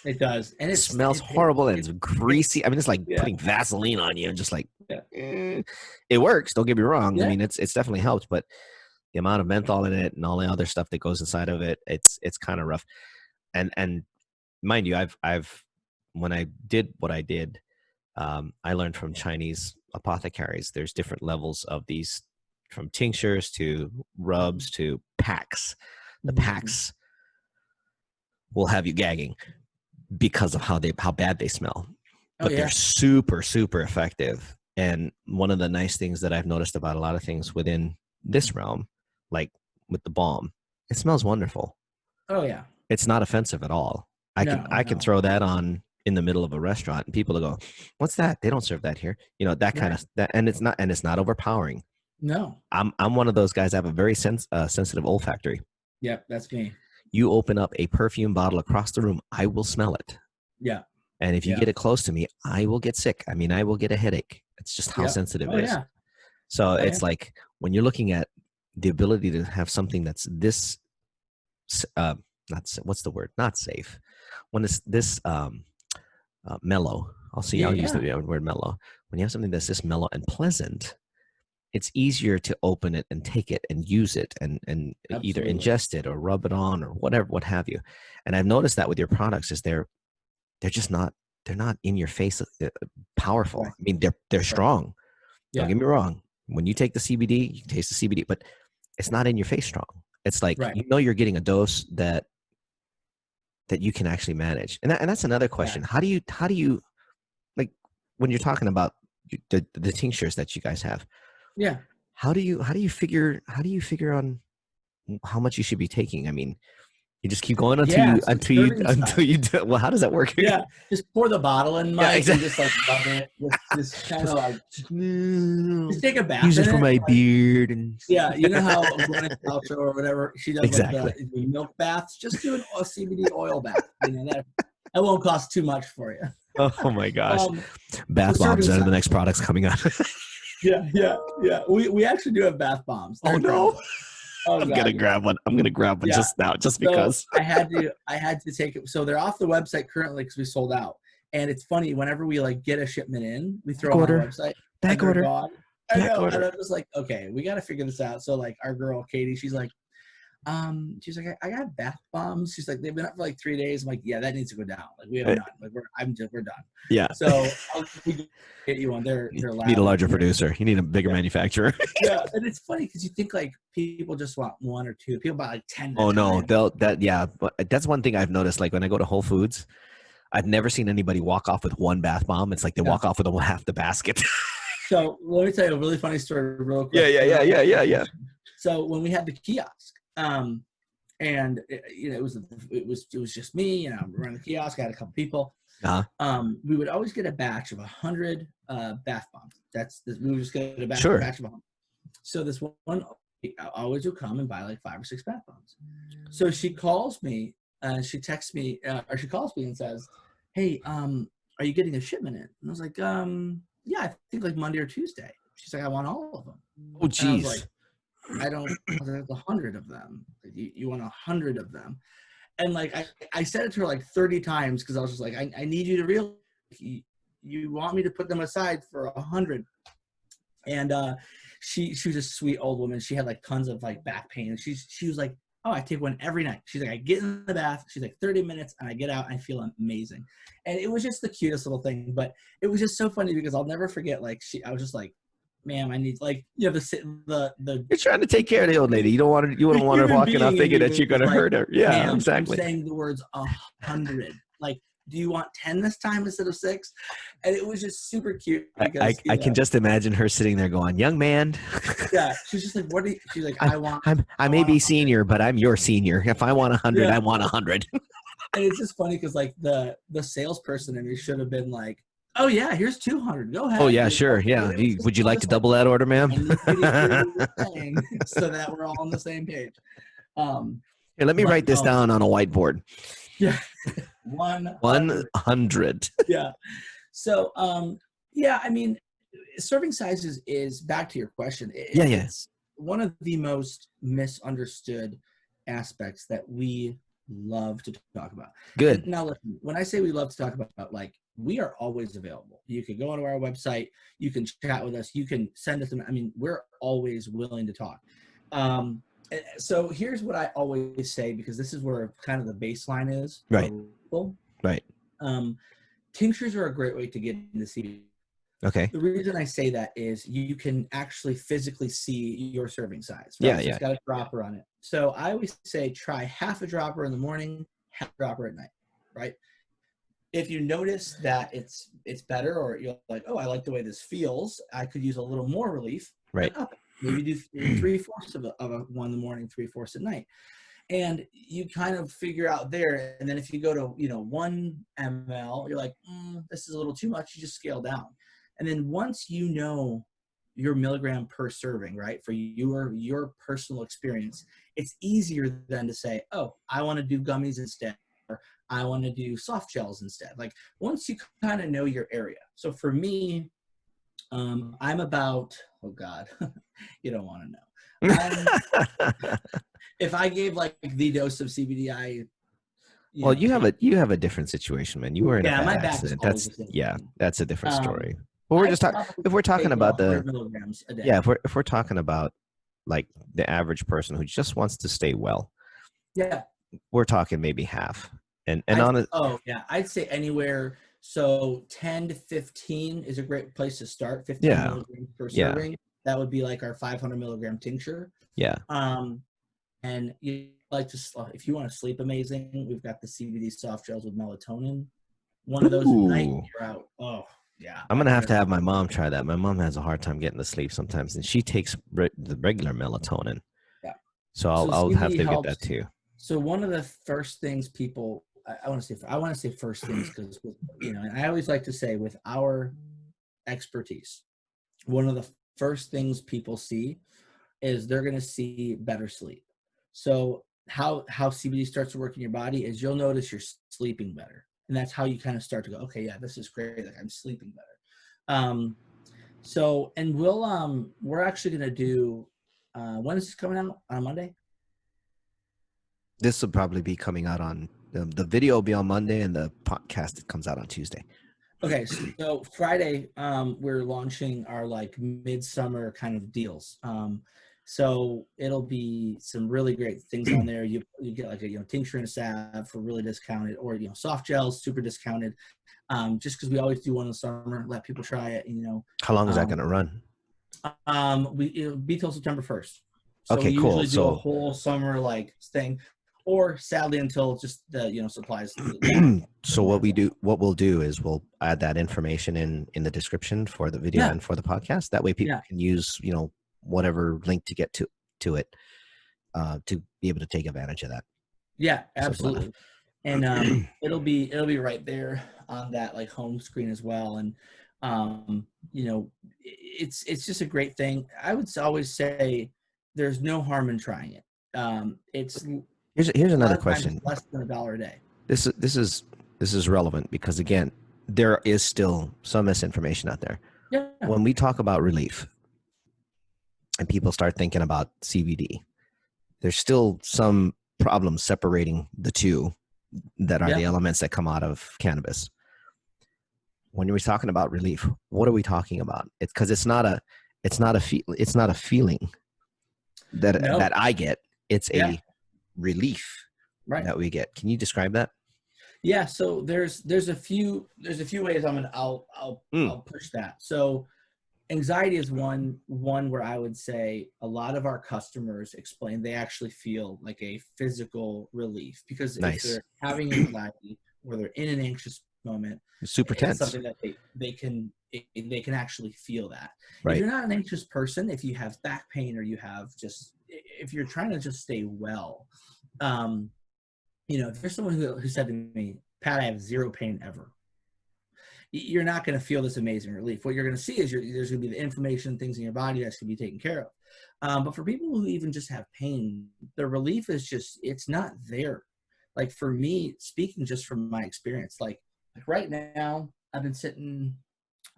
Speaker 4: It does. And
Speaker 3: it smells horrible, and it's greasy. I mean, it's like putting Vaseline on you and just like, it works. Don't get me wrong. I mean, it's definitely helped, but the amount of menthol in it and all the other stuff that goes inside of it, it's kind of rough. And mind you, I've when I did what I did, I learned from Chinese apothecaries. There's different levels of these, from tinctures to rubs to packs. The packs will have you gagging because of how bad they smell, but they're super, super effective. And one of the nice things that I've noticed about a lot of things within this realm, like with the balm, it smells wonderful. Oh yeah. It's not offensive at all. I can throw that on in the middle of a restaurant and people will go, "What's that? They don't serve that here." That kind of that, and it's not overpowering. No. I'm one of those guys. I have a very sensitive olfactory.
Speaker 4: Yep, that's me.
Speaker 3: You open up a perfume bottle across the room, I will smell it. Yeah. And if you get it close to me, I will get sick. I mean, I will get a headache. It's just how sensitive it is. Yeah. So it's like when you're looking at the ability to have something that's this, what's the word? Not safe. When it's this mellow, I'll use the word mellow. When you have something that's this mellow and pleasant, it's easier to open it and take it and use it and either ingest it or rub it on or whatever, what have you. And I've noticed that with your products is they're just not, they're not in your face powerful. Right. I mean, they're strong. Yeah. Don't get me wrong. When you take the CBD, you can taste the CBD, but it's not in your face strong. It's like, you're getting a dose that you can actually manage. And that's another question. Yeah. How do you like when you're talking about the tinctures that you guys have? Yeah. How do you figure on how much you should be taking? I mean, You just keep going
Speaker 4: Yeah, it's
Speaker 3: until you do. Well, how does that work?
Speaker 4: Yeah, just pour the bottle in, Mike,
Speaker 3: exactly.
Speaker 4: and just like rub it. Just kind of like just take a bath.
Speaker 3: Use it
Speaker 4: in
Speaker 3: for my
Speaker 4: like,
Speaker 3: beard and
Speaker 4: yeah, you know how Gwyneth Paltrow or whatever she does
Speaker 3: exactly.
Speaker 4: like the milk baths. Just do a CBD oil bath. You know that won't cost too much for you.
Speaker 3: Oh my gosh, bath
Speaker 4: so
Speaker 3: bombs
Speaker 4: serving
Speaker 3: are the
Speaker 4: size.
Speaker 3: next products coming out.
Speaker 4: Yeah. We actually do have bath bombs.
Speaker 3: Oh
Speaker 4: They're
Speaker 3: no.
Speaker 4: incredible. Oh,
Speaker 3: I'm
Speaker 4: God,
Speaker 3: gonna
Speaker 4: yeah.
Speaker 3: grab one. I'm gonna grab one just now, just
Speaker 4: So
Speaker 3: because.
Speaker 4: I had to take it. So they're off the website currently because we sold out. And it's funny, whenever we like get a shipment in, we throw them on the website.
Speaker 3: Back order.
Speaker 4: Gone. I
Speaker 3: Back
Speaker 4: know.
Speaker 3: order.
Speaker 4: And I'm just like, okay, we got to figure this out. So like our girl Katie, she's like, I got bath bombs. She's like, they've been up for like 3 days. I'm like, yeah, that needs to go down. Like we have none. Like we're done.
Speaker 3: Yeah.
Speaker 4: So I'll get you one. They're
Speaker 3: you need a larger producer. You need a bigger manufacturer.
Speaker 4: Yeah, and it's funny because you think like people just want 1 or 2. People buy like 10.
Speaker 3: Oh no, but that's one thing I've noticed. Like when I go to Whole Foods, I've never seen anybody walk off with one bath bomb. It's like they walk off with half the basket.
Speaker 4: So let me tell you a really funny story real quick.
Speaker 3: Yeah.
Speaker 4: So when we had the kiosk, and it was just me, and I'm running the kiosk. I had a couple people. We would always get a batch of 100 bath bombs. We would just get a batch of 100. So this one always would come and buy like 5 or 6 bath bombs. So she calls me, she texts me, or she calls me and says, "Hey, are you getting a shipment in?" And I was like, "Yeah, I think like Monday or Tuesday." She's like, "I want all of them."
Speaker 3: Oh, geez.
Speaker 4: I was like, 100 of them. You want 100 of them. And like, I said it to her like 30 times because I was just like, I need you to realize you want me to put them aside for 100. And she was a sweet old woman. She had like tons of like back pain. And she was like, "Oh, I take one every night." She's like, "I get in the bath." She's like, 30 minutes and I get out and I feel amazing. And it was just the cutest little thing. But it was just so funny because I'll never forget, like, I was just like, "Ma'am, I need like, you know, the
Speaker 3: You're trying to take care of the old lady. You don't want her walking out thinking that you're gonna hurt her." Yeah, exactly.
Speaker 4: I'm saying the words 100. Like, do you want 10 this time instead of 6? And it was just super cute. Because,
Speaker 3: I can just imagine her sitting there going, "Young man."
Speaker 4: Yeah, she's just like, "What do you?" She's like,
Speaker 3: I may be senior, but I'm your senior. If I want 100, I want 100.
Speaker 4: And it's just funny because like the salesperson in me should have been like, "Oh yeah, here's 200. Go ahead."
Speaker 3: Oh yeah, sure. Yeah. Would you like to double that order, ma'am?
Speaker 4: So that we're all on the same page.
Speaker 3: Here, let me write this down on a whiteboard.
Speaker 4: Yeah.
Speaker 3: 100.
Speaker 4: Yeah. So I mean, serving sizes is back to your question. It's one of the most misunderstood aspects that we love to talk about.
Speaker 3: Good.
Speaker 4: And now, listen, when I say we love to talk about, like, we are always available. You can go onto our website. You can chat with us. You can send us. I mean, we're always willing to talk. So here's what I always say, because this is where kind of the baseline is.
Speaker 3: Right. Right.
Speaker 4: Tinctures are a great way to get into CBD.
Speaker 3: Okay.
Speaker 4: The reason I say that is you can actually physically see your serving size. Right? It's got a dropper on it. So I always say try half a dropper in the morning, half a dropper at night, right? If you notice that it's better, or you're like, "Oh, I like the way this feels, I could use a little more relief."
Speaker 3: Right.
Speaker 4: Maybe do 3/4 of a one in the morning, 3/4 at night. And you kind of figure out there. And then if you go to, 1 ml, you're like, this is a little too much. You just scale down. And then once you know your milligram per serving, right, for your personal experience, it's easier then to say, "Oh, I want to do gummies instead, or I want to do soft gels instead." Like, once you kind of know your area. So for me, I'm about, oh God, you don't want to know. If I gave like the dose of CBD,
Speaker 3: you have a different situation, man. You were in a bad accident. That's a different story. But we're just talking. If we're talking about
Speaker 4: milligrams a day.
Speaker 3: If we're talking about like the average person who just wants to stay well, we're talking maybe half.
Speaker 4: I'd say anywhere. So 10 to 15 is a great place to start. 15 milligrams per serving. That would be like our 500 milligram tincture.
Speaker 3: Yeah.
Speaker 4: And you like to, if you want to sleep amazing, we've got the CBD soft gels with melatonin. One of those at night, you're out. Oh, yeah.
Speaker 3: I'm going to have my mom try that. My mom has a hard time getting to sleep sometimes, and she takes the regular melatonin.
Speaker 4: Yeah.
Speaker 3: So I'll have to get that too.
Speaker 4: So one of the first things people, I want to say first things because, and I always like to say with our expertise, one of the first things people see is they're going to see better sleep. So how CBD starts to work in your body is you'll notice you're sleeping better. And that's how you kind of start to go, okay, yeah, this is great. Like I'm sleeping better. So, and we're actually going to do, when is this coming out? On Monday?
Speaker 3: This will probably be coming out on the video will be on Monday and the podcast comes out on Tuesday.
Speaker 4: Okay, so Friday, we're launching our like midsummer kind of deals. So it'll be some really great things on there. You get like a tincture and a salve for really discounted, or soft gels super discounted. Just because we always do one in the summer, let people try it. And,
Speaker 3: how long is that going to run?
Speaker 4: It'll be till September 1st. So
Speaker 3: okay,
Speaker 4: we
Speaker 3: cool.
Speaker 4: usually do a whole summer like thing, or sadly until just the supplies.
Speaker 3: So what we'll do is we'll add that information in the description for the video and for the podcast. That way people can use whatever link to get to it to be able to take advantage of that.
Speaker 4: Yeah, absolutely. And it'll be right there on that like home screen as well. And it's just a great thing. I would always say there's no harm in trying it. Here's
Speaker 3: another question.
Speaker 4: Less than $1 a day.
Speaker 3: This is relevant because again, there is still some misinformation out there.
Speaker 4: Yeah.
Speaker 3: When we talk about relief and people start thinking about CBD, there's still some problems separating the two that are the elements that come out of cannabis. When you're talking about relief, what are we talking about? It's because it's not a feeling that I get. It's a relief that we get. Can you describe that?
Speaker 4: Yeah. So there's a few ways I'll push that. So anxiety is one where I would say a lot of our customers explain they actually feel like a physical relief because if they're having anxiety or they're in an anxious moment,
Speaker 3: it's super tense.
Speaker 4: Something that they can actually feel that.
Speaker 3: Right.
Speaker 4: If you're not an anxious person, if you have back pain or you have if you're trying to just stay well, if there's someone who said to me, Pat, I have zero pain ever, you're not going to feel this amazing relief. What you're going to see is there's going to be the inflammation, things in your body that's going to be taken care of. But for people who even just have pain, the relief is it's not there. Like for me, speaking just from my experience, like right now, I've been sitting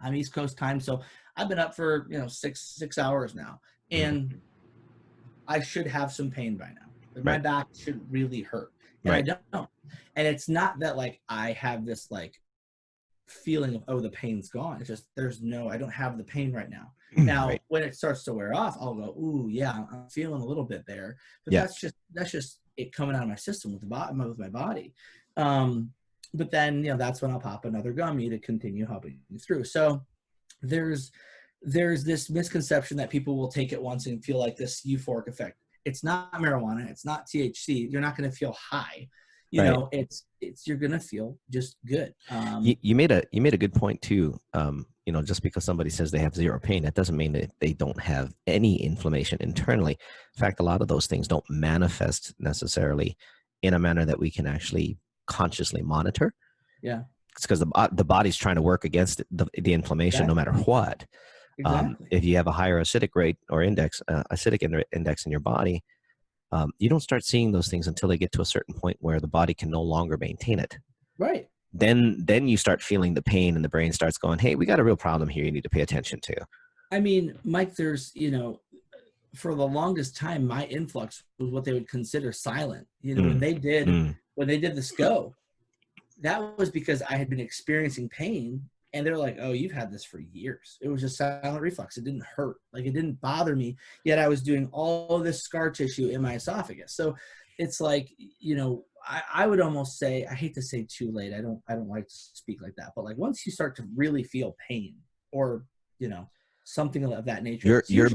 Speaker 4: on East Coast time. So I've been up for, 6 hours now. And I should have some pain by now. My back should really hurt. And I don't. And it's not that like I have this like feeling of, the pain's gone. It's just I don't have the pain right now. Now when it starts to wear off, I'll go, ooh, yeah, I'm feeling a little bit there. But that's just it coming out of my system with my body. But then that's when I'll pop another gummy to continue helping me through. So there's this misconception that people will take it once and feel like this euphoric effect. It's not marijuana. It's not THC. You're not going to feel high. You're going to feel just good.
Speaker 3: You made a good point too. Just because somebody says they have zero pain, that doesn't mean that they don't have any inflammation internally. In fact, a lot of those things don't manifest necessarily in a manner that we can actually consciously monitor.
Speaker 4: Yeah.
Speaker 3: It's because the body's trying to work against the inflammation no matter what.
Speaker 4: Exactly.
Speaker 3: If you have a higher acidic rate or acidic index in your body, you don't start seeing those things until they get to a certain point where the body can no longer maintain it.
Speaker 4: Right.
Speaker 3: Then you start feeling the pain and the brain starts going, hey, we got a real problem here you need to pay attention to.
Speaker 4: I mean, Mike, there's, for the longest time, my influx was what they would consider silent. When they did the SCO, that was because I had been experiencing pain. And they're like, oh, you've had this for years. It was just silent reflux. It didn't hurt. Like it didn't bother me. Yet I was doing all this scar tissue in my esophagus. So it's like, I would almost say, I hate to say too late. I don't like to speak like that. But like once you start to really feel pain or, something of that nature.
Speaker 3: You're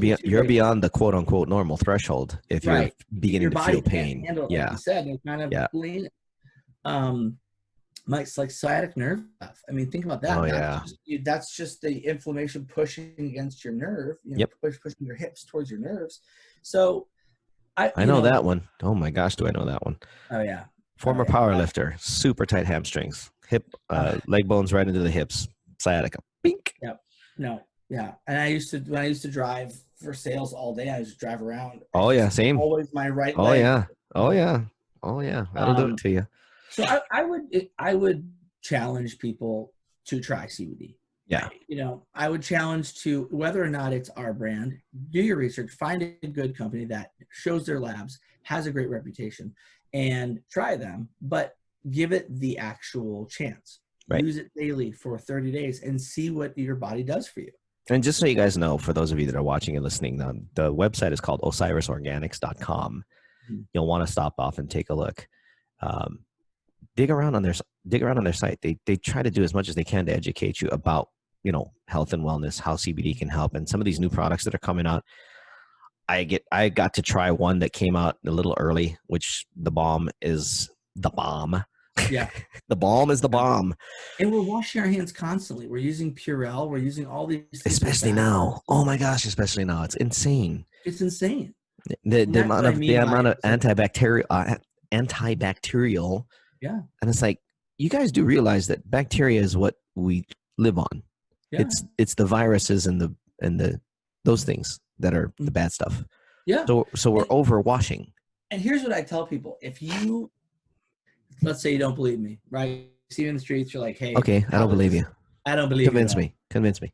Speaker 3: beyond the quote unquote normal threshold if you're beginning to feel pain.
Speaker 4: Handle it, like you said, and kind of lean. Mike's like sciatic nerve stuff. I mean, think about that.
Speaker 3: Oh,
Speaker 4: that's just the inflammation pushing against your nerve, pushing your hips towards your nerves. So
Speaker 3: I know that one. Oh my gosh, do I know that one?
Speaker 4: Oh yeah.
Speaker 3: Former power lifter, super tight hamstrings, hip, leg bones right into the hips, sciatica. Bink.
Speaker 4: Yep. No. Yeah. And when I used to drive for sales all day, I used to drive around.
Speaker 3: Oh yeah, same.
Speaker 4: Always my right
Speaker 3: Oh
Speaker 4: leg.
Speaker 3: yeah. Oh yeah. Oh yeah. That'll do it to you.
Speaker 4: So I would challenge people to try CBD.
Speaker 3: Yeah.
Speaker 4: I would challenge to, whether or not it's our brand, do your research, find a good company that shows their labs, has a great reputation, and try them, but give it the actual chance.
Speaker 3: Right.
Speaker 4: Use it daily for 30 days and see what your body does for you.
Speaker 3: And just so you guys know, for those of you that are watching and listening, the website is called osirisorganics.com.
Speaker 4: Mm-hmm.
Speaker 3: You'll want to stop off and take a look. Dig around on their site. They try to do as much as they can to educate you about, health and wellness, how CBD can help, and some of these new products that are coming out. I got to try one that came out a little early, which the balm is the bomb.
Speaker 4: Yeah.
Speaker 3: The balm is the bomb.
Speaker 4: And we're washing our hands constantly. We're using Purell. We're using all these things.
Speaker 3: Especially now. Oh my gosh, especially now. It's insane.
Speaker 4: It's insane.
Speaker 3: The amount of antibacterial
Speaker 4: Yeah.
Speaker 3: And it's like, you guys do realize that bacteria is what we live on.
Speaker 4: Yeah.
Speaker 3: It's the viruses and the those things that are the bad stuff.
Speaker 4: Yeah.
Speaker 3: So we're overwashing.
Speaker 4: And here's what I tell people. If you, let's say you don't believe me, right? See me in the streets, you're like, hey.
Speaker 3: Okay, I don't believe you.
Speaker 4: I don't believe you.
Speaker 3: Convince me.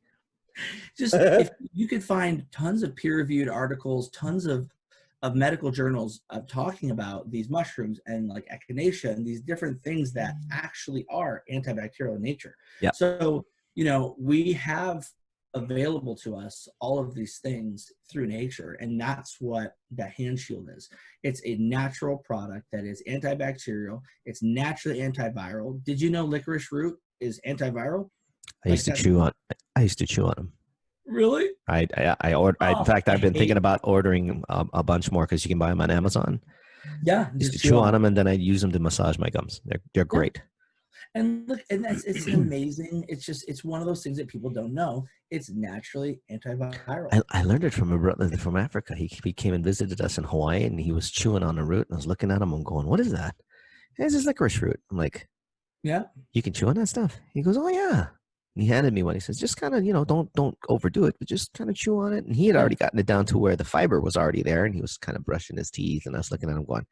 Speaker 4: Just if you could find tons of peer-reviewed articles, tons of medical journals of talking about these mushrooms and like echinacea and these different things that actually are antibacterial in nature.
Speaker 3: Yeah.
Speaker 4: So, we have available to us all of these things through nature, and that's what that hand shield is. It's a natural product that is antibacterial. It's naturally antiviral. Did you know licorice root is antiviral?
Speaker 3: I used to chew on them.
Speaker 4: Really?
Speaker 3: In fact, I've been thinking about ordering a bunch more because you can buy them on Amazon.
Speaker 4: Yeah.
Speaker 3: I used to chew on them, and then I'd use them to massage my gums. They're great.
Speaker 4: And look, and it's amazing. It's one of those things that people don't know. It's naturally antiviral.
Speaker 3: I learned it from a brother from Africa. He came and visited us in Hawaii, and he was chewing on a root. And I was looking at him. I'm going, "What is that?" Hey, this is licorice root. I'm like,
Speaker 4: "Yeah,
Speaker 3: you can chew on that stuff." He goes, "Oh yeah." And he handed me one. He says, "Just kind of, don't overdo it, but just kind of chew on it." And he had already gotten it down to where the fiber was already there, and he was kind of brushing his teeth. And I was looking at him, going,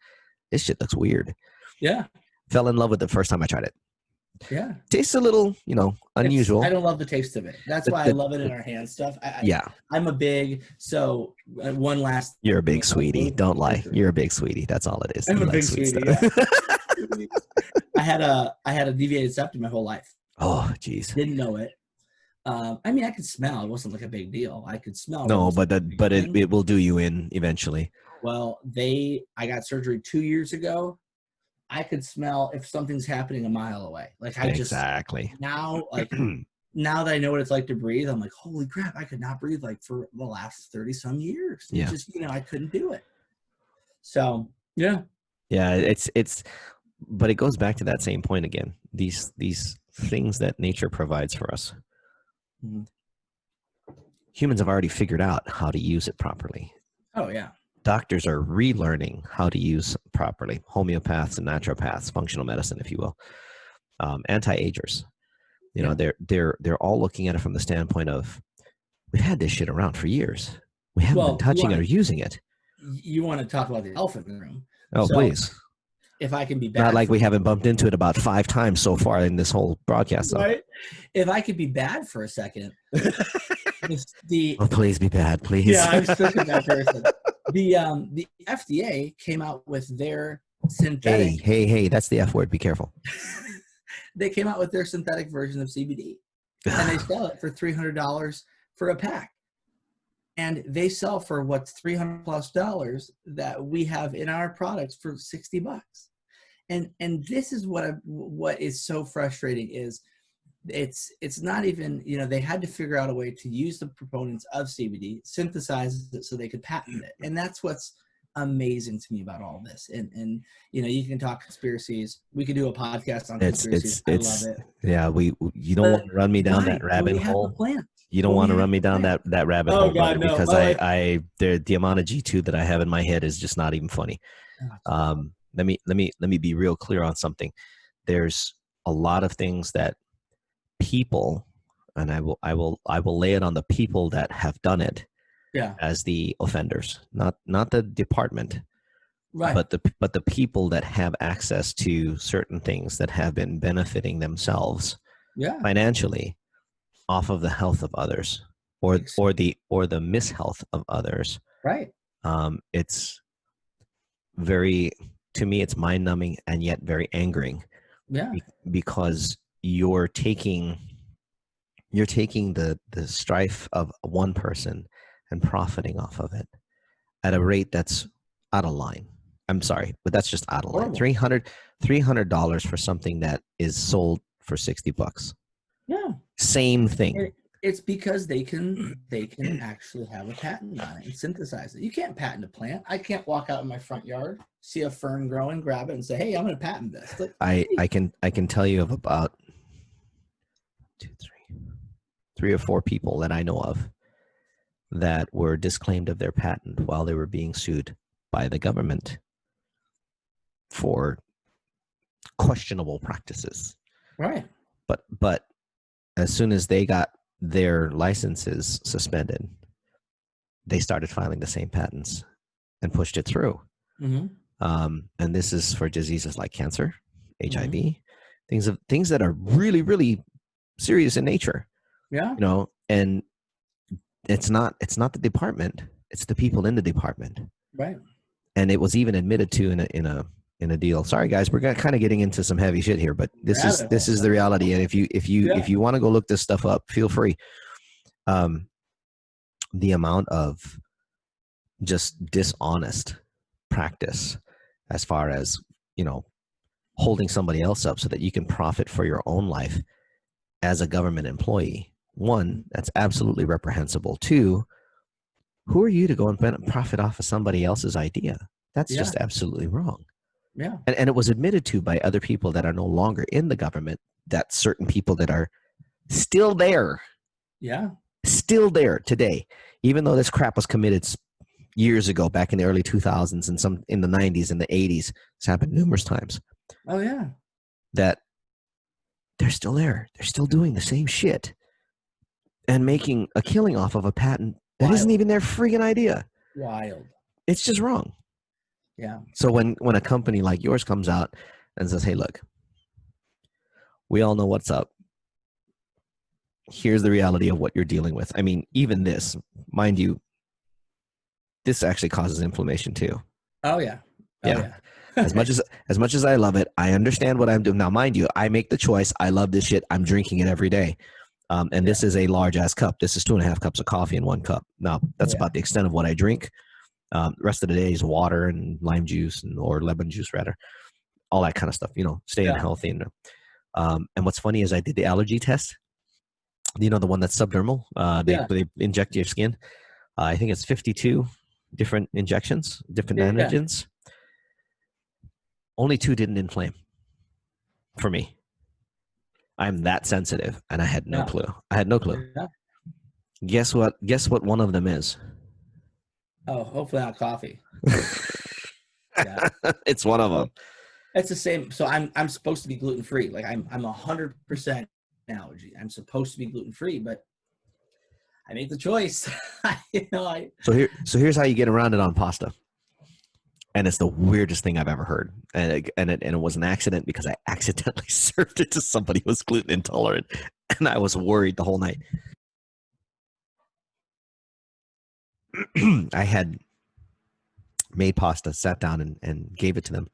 Speaker 3: "This shit looks weird."
Speaker 4: Yeah.
Speaker 3: Fell in love with it the first time I tried it.
Speaker 4: Yeah.
Speaker 3: Tastes a little, unusual.
Speaker 4: I don't love the taste of it. That's why I love it in our hand stuff. I'm a big, one last.
Speaker 3: You're a big sweetie. Don't lie. You're a big sweetie. That's all it is.
Speaker 4: I'm a big sweetie. Yeah. I had a deviated septum my whole life.
Speaker 3: Oh, geez.
Speaker 4: Didn't know it. I mean, I could smell. It wasn't like a big deal. I could smell.
Speaker 3: No, but it will do you in eventually.
Speaker 4: Well, I got surgery 2 years ago. I could smell if something's happening a mile away. Like
Speaker 3: exactly.
Speaker 4: Now, like now that I know what it's like to breathe, I'm like, holy crap, I could not breathe like for the last 30 some years.
Speaker 3: Yeah.
Speaker 4: Just, I couldn't do it. So yeah.
Speaker 3: Yeah, it's but it goes back to that same point again. These things that nature provides for us.
Speaker 4: Mm-hmm.
Speaker 3: Humans have already figured out how to use it properly.
Speaker 4: Oh yeah. Doctors
Speaker 3: are relearning how to use properly. Homeopaths and naturopaths, functional medicine, if you will, anti-agers. They're all looking at it from the standpoint of, we've had this shit around for years. We haven't been touching it or using it.
Speaker 4: You want to talk about the elephant in the room?
Speaker 3: Oh, please.
Speaker 4: If I can be bad,
Speaker 3: not like we haven't bumped into it about 5 times so far in this whole broadcast.
Speaker 4: Right? If I could be bad for a second,
Speaker 3: oh, please be bad, please.
Speaker 4: Yeah, I'm such a bad person. The FDA came out with their synthetic.
Speaker 3: Hey, that's the F word. Be careful.
Speaker 4: They came out with their synthetic version of CBD, and they sell it for $300 for a pack. And they sell for what's $300+ that we have in our products for $60. And this is what is so frustrating is it's not even, they had to figure out a way to use the proponents of CBD, synthesize it so they could patent it. And that's what's amazing to me about all this. And you know, you can talk conspiracies. We could do a podcast on
Speaker 3: It's
Speaker 4: conspiracies. I love it.
Speaker 3: Yeah, you don't want to run me down that rabbit hole. You don't want to run me down that rabbit hole, brother,
Speaker 4: no.
Speaker 3: because the amount of G2 that I have in my head is just not even funny. Let me be real clear on something. There's a lot of things that people, and I will lay it on the people that have done it, as the offenders, not the department,
Speaker 4: right?
Speaker 3: But the people that have access to certain things that have been benefiting themselves, financially, off of the health of others, or the mishealth of others,
Speaker 4: right?
Speaker 3: It's very, to me, it's mind-numbing and yet very angering, because you're taking the strife of one person and profiting off of it at a rate that's out of line. I'm sorry, but that's just out of line. $300 for something that is sold for $60.
Speaker 4: Yeah.
Speaker 3: Same thing.
Speaker 4: It's because they can actually have a patent on it and synthesize it. You can't patent a plant. I can't walk out in my front yard, see a fern growing, grab it, and say, "Hey, I'm going to patent this." Like,
Speaker 3: I can tell you of about 3 or 4 people that I know of that were disclaimed of their patent while they were being sued by the government for questionable practices.
Speaker 4: Right.
Speaker 3: But as soon as they got their licenses suspended, they started filing the same patents and pushed it through.
Speaker 4: Mm-hmm.
Speaker 3: And this is for diseases like cancer, HIV, things that are really, really serious in nature.
Speaker 4: Yeah.
Speaker 3: You know, and it's not the department, it's the people in the department.
Speaker 4: Right. And
Speaker 3: it was even admitted to in a deal. Sorry guys, we're kind of getting into some heavy shit here, but this is the reality. And if you want to go look this stuff up, feel free. The amount of just dishonest practice as far as, you know, holding somebody else up so that you can profit for your own life as a government employee. 1, that's absolutely reprehensible. 2, who are you to go and profit off of somebody else's idea? That's just absolutely wrong.
Speaker 4: Yeah.
Speaker 3: And it was admitted to by other people that are no longer in the government, that certain people that are still there.
Speaker 4: Yeah.
Speaker 3: Still there today, even though this crap was committed years ago, back in the early 2000s and some in the 90s and the 80s. It's happened numerous times.
Speaker 4: Oh, yeah.
Speaker 3: That they're still there. They're still doing the same shit and making a killing off of a patent that isn't even their freaking idea.
Speaker 4: Wild.
Speaker 3: It's just wrong.
Speaker 4: Yeah.
Speaker 3: So when a company like yours comes out and says, "Hey, look, we all know what's up. Here's the reality of what you're dealing with." I mean, even this, mind you, this actually causes inflammation too.
Speaker 4: Oh yeah.
Speaker 3: Yeah. As much as I love it, I understand what I'm doing. Now, mind you, I make the choice. I love this shit. I'm drinking it every day. And this is a large ass cup. This is 2.5 cups of coffee in 1 cup. Now, that's about the extent of what I drink. The rest of the day is water and lime juice or lemon juice, rather. All that kind of stuff, you know, staying healthy. And what's funny is I did the allergy test. You know, the one that's subdermal. They inject your skin. I think it's 52 different injections, different antigens. Only 2 didn't inflame for me. I'm that sensitive, and I had no clue. I had no clue.
Speaker 4: Yeah.
Speaker 3: Guess what one of them is?
Speaker 4: Oh, hopefully not coffee.
Speaker 3: It's one of them.
Speaker 4: It's the same. So I'm supposed to be gluten free. Like I'm 100% allergy. I'm supposed to be gluten free, but I make the choice.
Speaker 3: So here's how you get around it on pasta. And it's the weirdest thing I've ever heard. And it was an accident because I accidentally served it to somebody who was gluten intolerant. And I was worried the whole night. I had made pasta, sat down and gave it to them.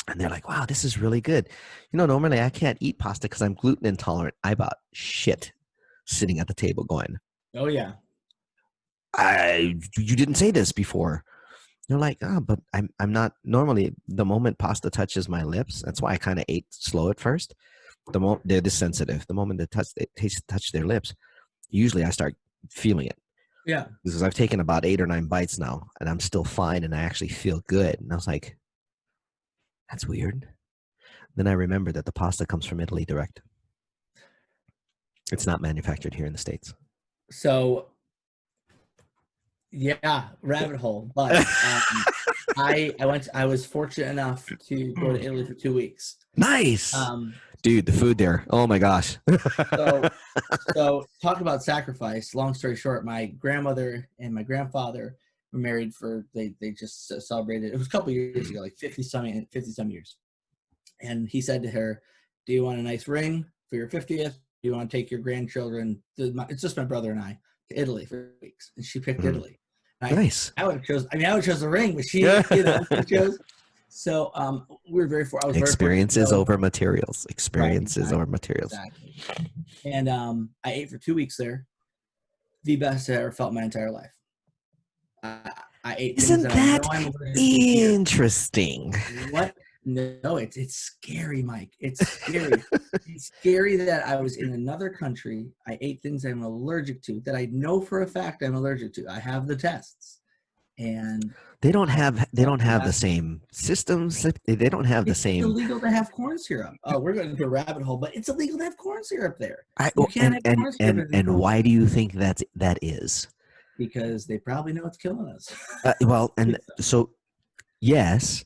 Speaker 3: And they're like, "Wow, this is really good. You know, normally I can't eat pasta because I'm gluten intolerant." I about shit sitting at the table going,
Speaker 4: "Oh, yeah.
Speaker 3: You didn't say this before." They're like, "Oh, but I'm not normally, the moment pasta touches my lips," that's why I kind of ate slow at first. They're this sensitive. The moment they touch their lips, usually I start feeling it.
Speaker 4: Yeah.
Speaker 3: Because I've taken about 8 or 9 bites now, and I'm still fine, and I actually feel good. And I was like, that's weird. Then I remembered that the pasta comes from Italy direct. It's not manufactured here in the States.
Speaker 4: So, yeah, rabbit hole. But I was fortunate enough to go to Italy for 2 weeks.
Speaker 3: Nice. Dude, the food there. Oh my gosh.
Speaker 4: So talk about sacrifice. Long story short, my grandmother and my grandfather were married they just celebrated. It was a couple years ago, like 50 some years. And he said to her, "Do you want a nice ring for your 50th? Do you want to take your grandchildren? It's just my brother and I to Italy for weeks." And she picked Italy.
Speaker 3: Nice.
Speaker 4: I would have chose. I meuld have chose the ring, but she chose. So we were very. I was
Speaker 3: experiences
Speaker 4: very
Speaker 3: over materials. Experiences over materials.
Speaker 4: Exactly. And I ate for 2 weeks there. The best I ever felt in my entire life. I ate.
Speaker 3: Isn't
Speaker 4: things
Speaker 3: that
Speaker 4: I know I'm allergic to
Speaker 3: interesting?
Speaker 4: What? No, it's scary, Mike. It's scary. It's scary that I was in another country. I ate things I'm allergic to that I know for a fact I'm allergic to. I have the tests, and
Speaker 3: they don't have the same systems. They don't have the same.
Speaker 4: It's illegal to have corn syrup. Oh, we're going to a rabbit hole, but it's illegal to have corn syrup there.
Speaker 3: And why do you think that is?
Speaker 4: Because they probably know it's killing us.
Speaker 3: Well, and so yes.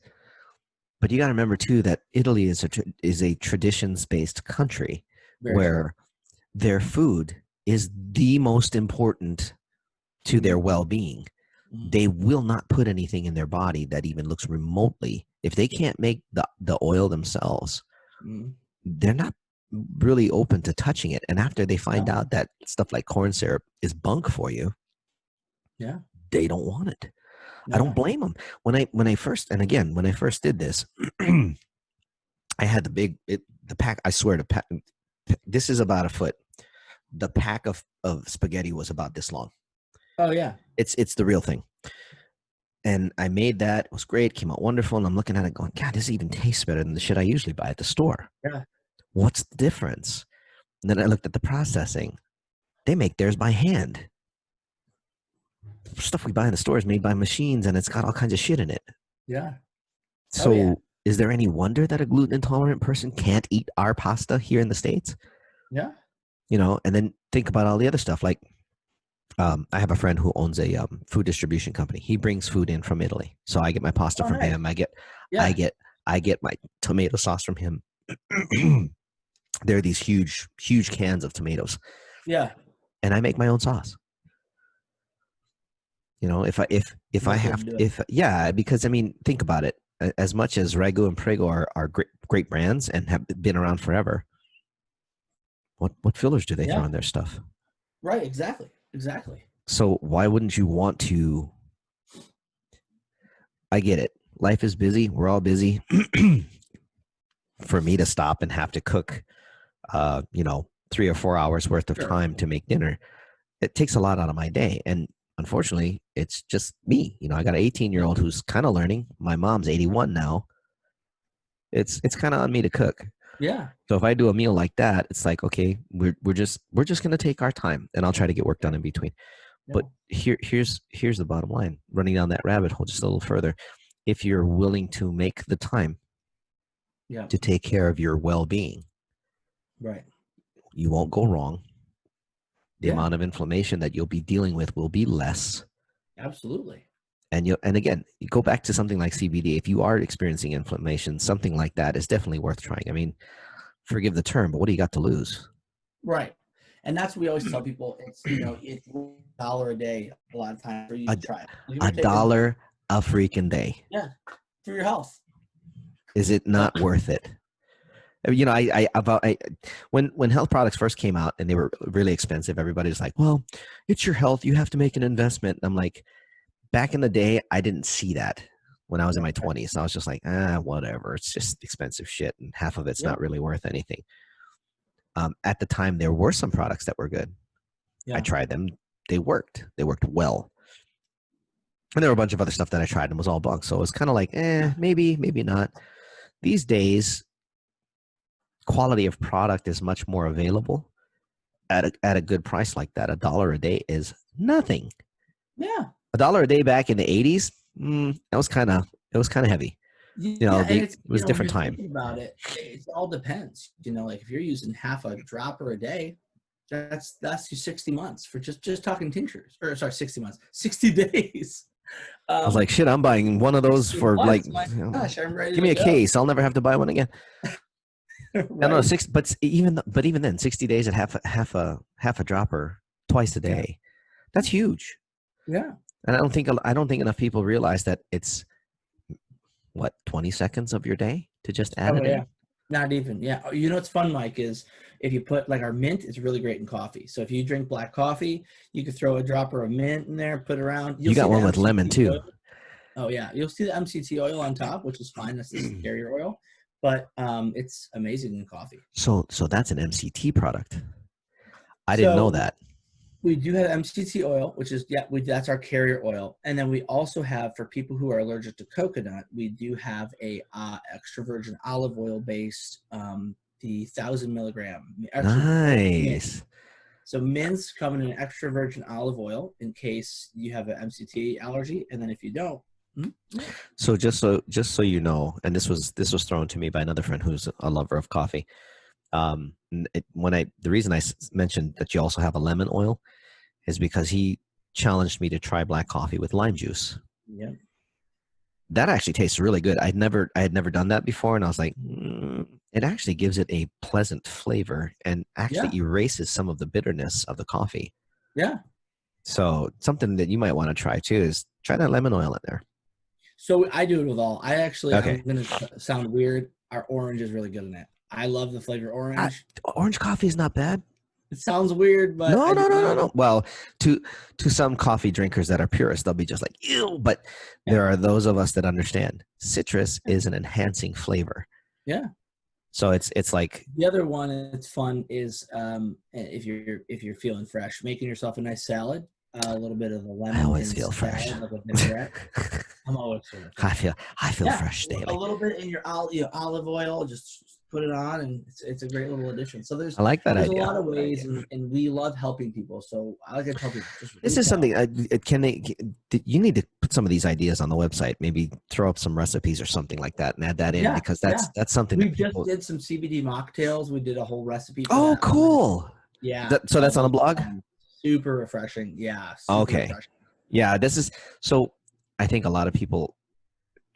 Speaker 3: But you got to remember too that Italy is a traditions-based country where their food is the most important to their well-being. They will not put anything in their body that even looks remotely. If they can't make the oil themselves, they're not really open to touching it. And after they find out that stuff like corn syrup is bunk for you, they don't want it. I don't blame them. When I first did this, I had the pack. I swear this is about a foot. The pack of spaghetti was about this long.
Speaker 4: Oh yeah,
Speaker 3: it's the real thing. And I made that. It was great. Came out wonderful. And I'm looking at it, going, God, this even tastes better than the shit I usually buy at the store.
Speaker 4: Yeah.
Speaker 3: What's the difference? And then I looked at the processing. They make theirs by hand. Stuff we buy in the store is made by machines, and it's got all kinds of shit in it.
Speaker 4: Yeah.
Speaker 3: So is there any wonder that a gluten intolerant person can't eat our pasta here in the States?
Speaker 4: Yeah.
Speaker 3: You know, and then think about all the other stuff. Like, I have a friend who owns a food distribution company. He brings food in from Italy, so I get my pasta from him. I get my tomato sauce from him. There are these huge cans of tomatoes.
Speaker 4: Yeah.
Speaker 3: And I make my own sauce. You know, because I mean, think about it. As much as Ragu and Prego are great brands and have been around forever, what fillers do they throw in their stuff?
Speaker 4: Right. Exactly.
Speaker 3: So why wouldn't you want to? I get it. Life is busy. We're all busy. For me to stop and have to cook, 3 or 4 hours worth of time to make dinner, it takes a lot out of my day. And unfortunately, it's just me. You know, I got an 18-year-old who's kind of learning. My mom's 81 now. It's kind of on me to cook.
Speaker 4: Yeah.
Speaker 3: So if I do a meal like that, it's like, okay, we're just going to take our time, and I'll try to get work done in between. Yeah. But here's the bottom line. Running down that rabbit hole just a little further, if you're willing to make the time to take care of your well-being, right, you won't go wrong. The amount of inflammation that you'll be dealing with will be less.
Speaker 4: Absolutely.
Speaker 3: And again, you go back to something like CBD. If you are experiencing inflammation, something like that is definitely worth trying. I mean, forgive the term, but what do you got to lose?
Speaker 4: Right. And that's what we always tell people. It's, it's $1 a day a lot of times for you to try it.
Speaker 3: $1 a freaking day.
Speaker 4: Yeah. For your health.
Speaker 3: Is it not worth it? You know, when health products first came out and they were really expensive, everybody's like, well, it's your health. You have to make an investment. And I'm like, back in the day, I didn't see that when I was in my 20s. I was just like, whatever. It's just expensive shit. And half of it's not really worth anything. At the time, there were some products that were good. Yeah. I tried them. They worked. They worked well. And there were a bunch of other stuff that I tried and was all bunk. So it was kind of like, maybe not. These days, quality of product is much more available at a good price like that. $1 a day is nothing.
Speaker 4: Yeah.
Speaker 3: $1 a day back in the 80s, that was kind of heavy.
Speaker 4: Yeah, and
Speaker 3: It
Speaker 4: it's,
Speaker 3: was a
Speaker 4: when
Speaker 3: different
Speaker 4: you're
Speaker 3: time.
Speaker 4: thinking about it, it all depends. Like if you're using half a dropper a day, that's your 60 months for just talking tinctures. Or sorry, 60 months, 60 days.
Speaker 3: I was like, shit, I'm buying one of those
Speaker 4: 60
Speaker 3: for
Speaker 4: months, my gosh, I'm ready
Speaker 3: give me
Speaker 4: to
Speaker 3: a
Speaker 4: go.
Speaker 3: case. I'll never have to buy one again.
Speaker 4: Right.
Speaker 3: No, but even then, 60 days at half a dropper twice a day, that's huge.
Speaker 4: Yeah.
Speaker 3: And I don't think enough people realize that it's 20 seconds of your day to just add it in.
Speaker 4: Not even. Yeah. What's fun, Mike, is if you put like our mint, it's really great in coffee. So if you drink black coffee, you could throw a dropper of mint in there, put it around.
Speaker 3: You got one with lemon too.
Speaker 4: Oil. Oh yeah, you'll see the MCT oil on top, which is fine. That's the carrier oil, but it's amazing in coffee.
Speaker 3: So that's an MCT product. I didn't know that.
Speaker 4: We do have MCT oil, which is that's our carrier oil, and then we also have, for people who are allergic to coconut, we do have a extra virgin olive oil based the 1,000 milligram.
Speaker 3: Nice.
Speaker 4: So mints come in an extra virgin olive oil in case you have an MCT allergy, and then if you don't.
Speaker 3: So just so you know, and this was thrown to me by another friend who's a lover of coffee. The reason I mentioned that you also have a lemon oil is because he challenged me to try black coffee with lime juice.
Speaker 4: Yeah.
Speaker 3: That actually tastes really good. I had never done that before, and I was like, it actually gives it a pleasant flavor and actually erases some of the bitterness of the coffee.
Speaker 4: Yeah.
Speaker 3: So something that you might want to try too is try that lemon oil in there.
Speaker 4: So I do it with all. I actually,
Speaker 3: Okay.
Speaker 4: I'm going to sound weird. Our orange is really good in it. I love the flavor orange.
Speaker 3: Orange coffee is not bad.
Speaker 4: It sounds weird, but
Speaker 3: no. Well, to some coffee drinkers that are purists, they'll be just like, ew. But there are those of us that understand citrus is an enhancing flavor.
Speaker 4: Yeah.
Speaker 3: So it's like
Speaker 4: the other one. It's fun is if you're feeling fresh, making yourself a nice salad. A little bit of the lemon.
Speaker 3: I always feel fresh.
Speaker 4: Like a vinaigrette. I'm always feeling fresh.
Speaker 3: I feel fresh daily.
Speaker 4: A little bit in your olive oil, just put it on, and it's a great little addition. So
Speaker 3: I like that idea.
Speaker 4: There's a lot of ways, and we love helping people. So I like to tell people.
Speaker 3: This is something. You need to put some of these ideas on the website. Maybe throw up some recipes or something like that, and add that in because that's something.
Speaker 4: We just did some CBD mocktails. We did a whole recipe.
Speaker 3: Oh, cool!
Speaker 4: Yeah.
Speaker 3: So that's on the blog.
Speaker 4: Super refreshing. Yeah.
Speaker 3: Okay.
Speaker 4: Refreshing.
Speaker 3: Yeah. This is so. I think a lot of people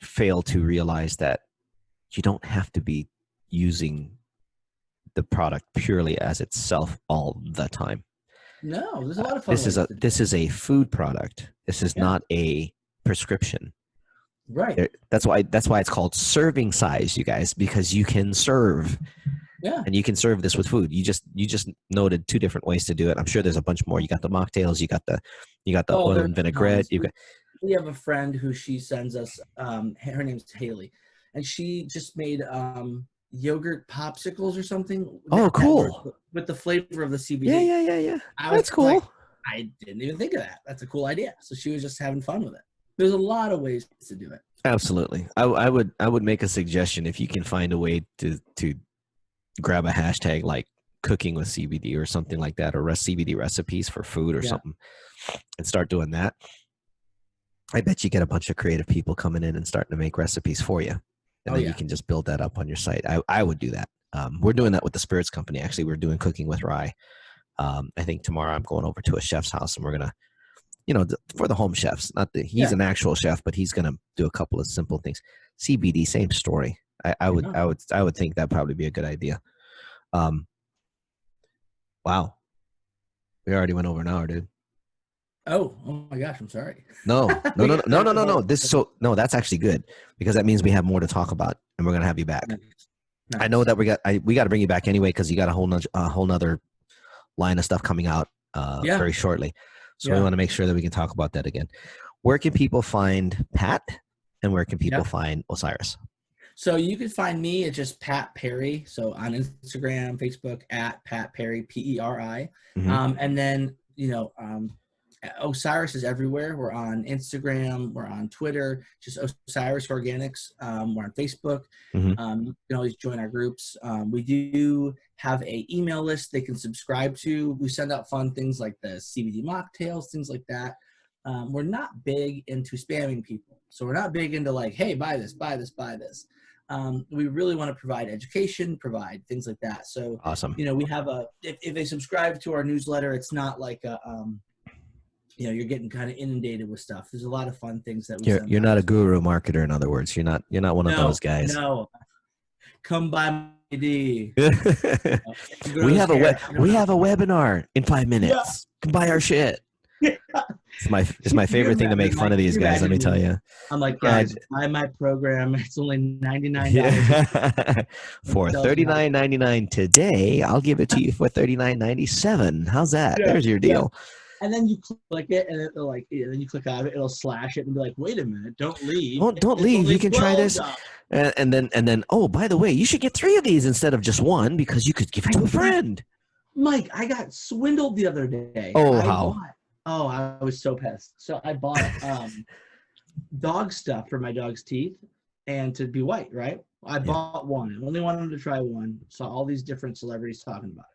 Speaker 3: fail to realize that you don't have to be using the product purely as itself all the time.
Speaker 4: No, there's a lot of fun.
Speaker 3: This is a food product. This is not a prescription.
Speaker 4: Right.
Speaker 3: That's why it's called serving size, you guys, because you can serve.
Speaker 4: Yeah.
Speaker 3: And you can serve this with food. You just noted two different ways to do it. I'm sure there's a bunch more. You got the mocktails, you got the oil and vinaigrette.
Speaker 4: We have a friend who she sends us, her name's Haley, and she just made yogurt popsicles or something.
Speaker 3: Oh, cool.
Speaker 4: With the flavor of the CBD.
Speaker 3: Yeah. That's cool.
Speaker 4: Like, I didn't even think of that. That's a cool idea. So she was just having fun with it. There's a lot of ways to do it.
Speaker 3: Absolutely. I would make a suggestion if you can find a way to grab a hashtag like cooking with CBD or something like that, or CBD recipes for food or something, and start doing that. I bet you get a bunch of creative people coming in and starting to make recipes for you. And then you can just build that up on your site. I would do that. We're doing that with the Spirits Company. Actually, we're doing cooking with rye. I think tomorrow I'm going over to a chef's house and we're going to, for the home chefs, he's an actual chef, but he's going to do a couple of simple things. CBD, same story. I would think that'd probably be a good idea. Wow. We already went over an hour, dude.
Speaker 4: Oh my gosh, I'm sorry.
Speaker 3: No. That's actually good because that means we have more to talk about and we're going to have you back. Nice. I know that we got to bring you back anyway, cause you got a whole nother line of stuff coming out very shortly. So we want to make sure that we can talk about that again. Where can people find Pat and where can people find Osiris?
Speaker 4: So you can find me at just Pat Peri. So on Instagram, Facebook at Pat Peri, Peri.
Speaker 3: Mm-hmm.
Speaker 4: And then, Osiris is everywhere. We're on Instagram. We're on Twitter. Just Osiris Organics. We're on Facebook.
Speaker 3: Mm-hmm.
Speaker 4: You can always join our groups. We do have a email list they can subscribe to. We send out fun things like the CBD mocktails, things like that. we're not big into spamming people. So we're not big into like, hey, buy this, buy this, buy this. We really want to provide education, provide things like that. So,
Speaker 3: awesome.
Speaker 4: we have if they subscribe to our newsletter, it's not like you're getting kind of inundated with stuff. There's a lot of fun things that
Speaker 3: you're not a guru marketer. In other words, you're not one of those guys.
Speaker 4: No, come by my D.
Speaker 3: we have a webinar in 5 minutes. Yeah. Come buy our shit.
Speaker 4: Yeah.
Speaker 3: It's my favorite thing to make fun of these guys. Let me tell you.
Speaker 4: I'm like, guys, buy my program. It's only $99.
Speaker 3: Yeah. For $39.99 today, I'll give it to you for $39.97. How's that? Yeah. There's your deal.
Speaker 4: Yeah. And then you click it, and it'll then you click out of it, it'll slash it and be like, wait a minute, don't leave.
Speaker 3: Don't leave. You can try this. And then, oh, by the way, you should get 3 of these instead of just 1 because you could give it to a friend.
Speaker 4: Mike, I got swindled the other day.
Speaker 3: Oh, how?
Speaker 4: I was so pissed. So I bought dog stuff for my dog's teeth and to be white, right? I bought 1. I only wanted to try 1. Saw all these different celebrities talking about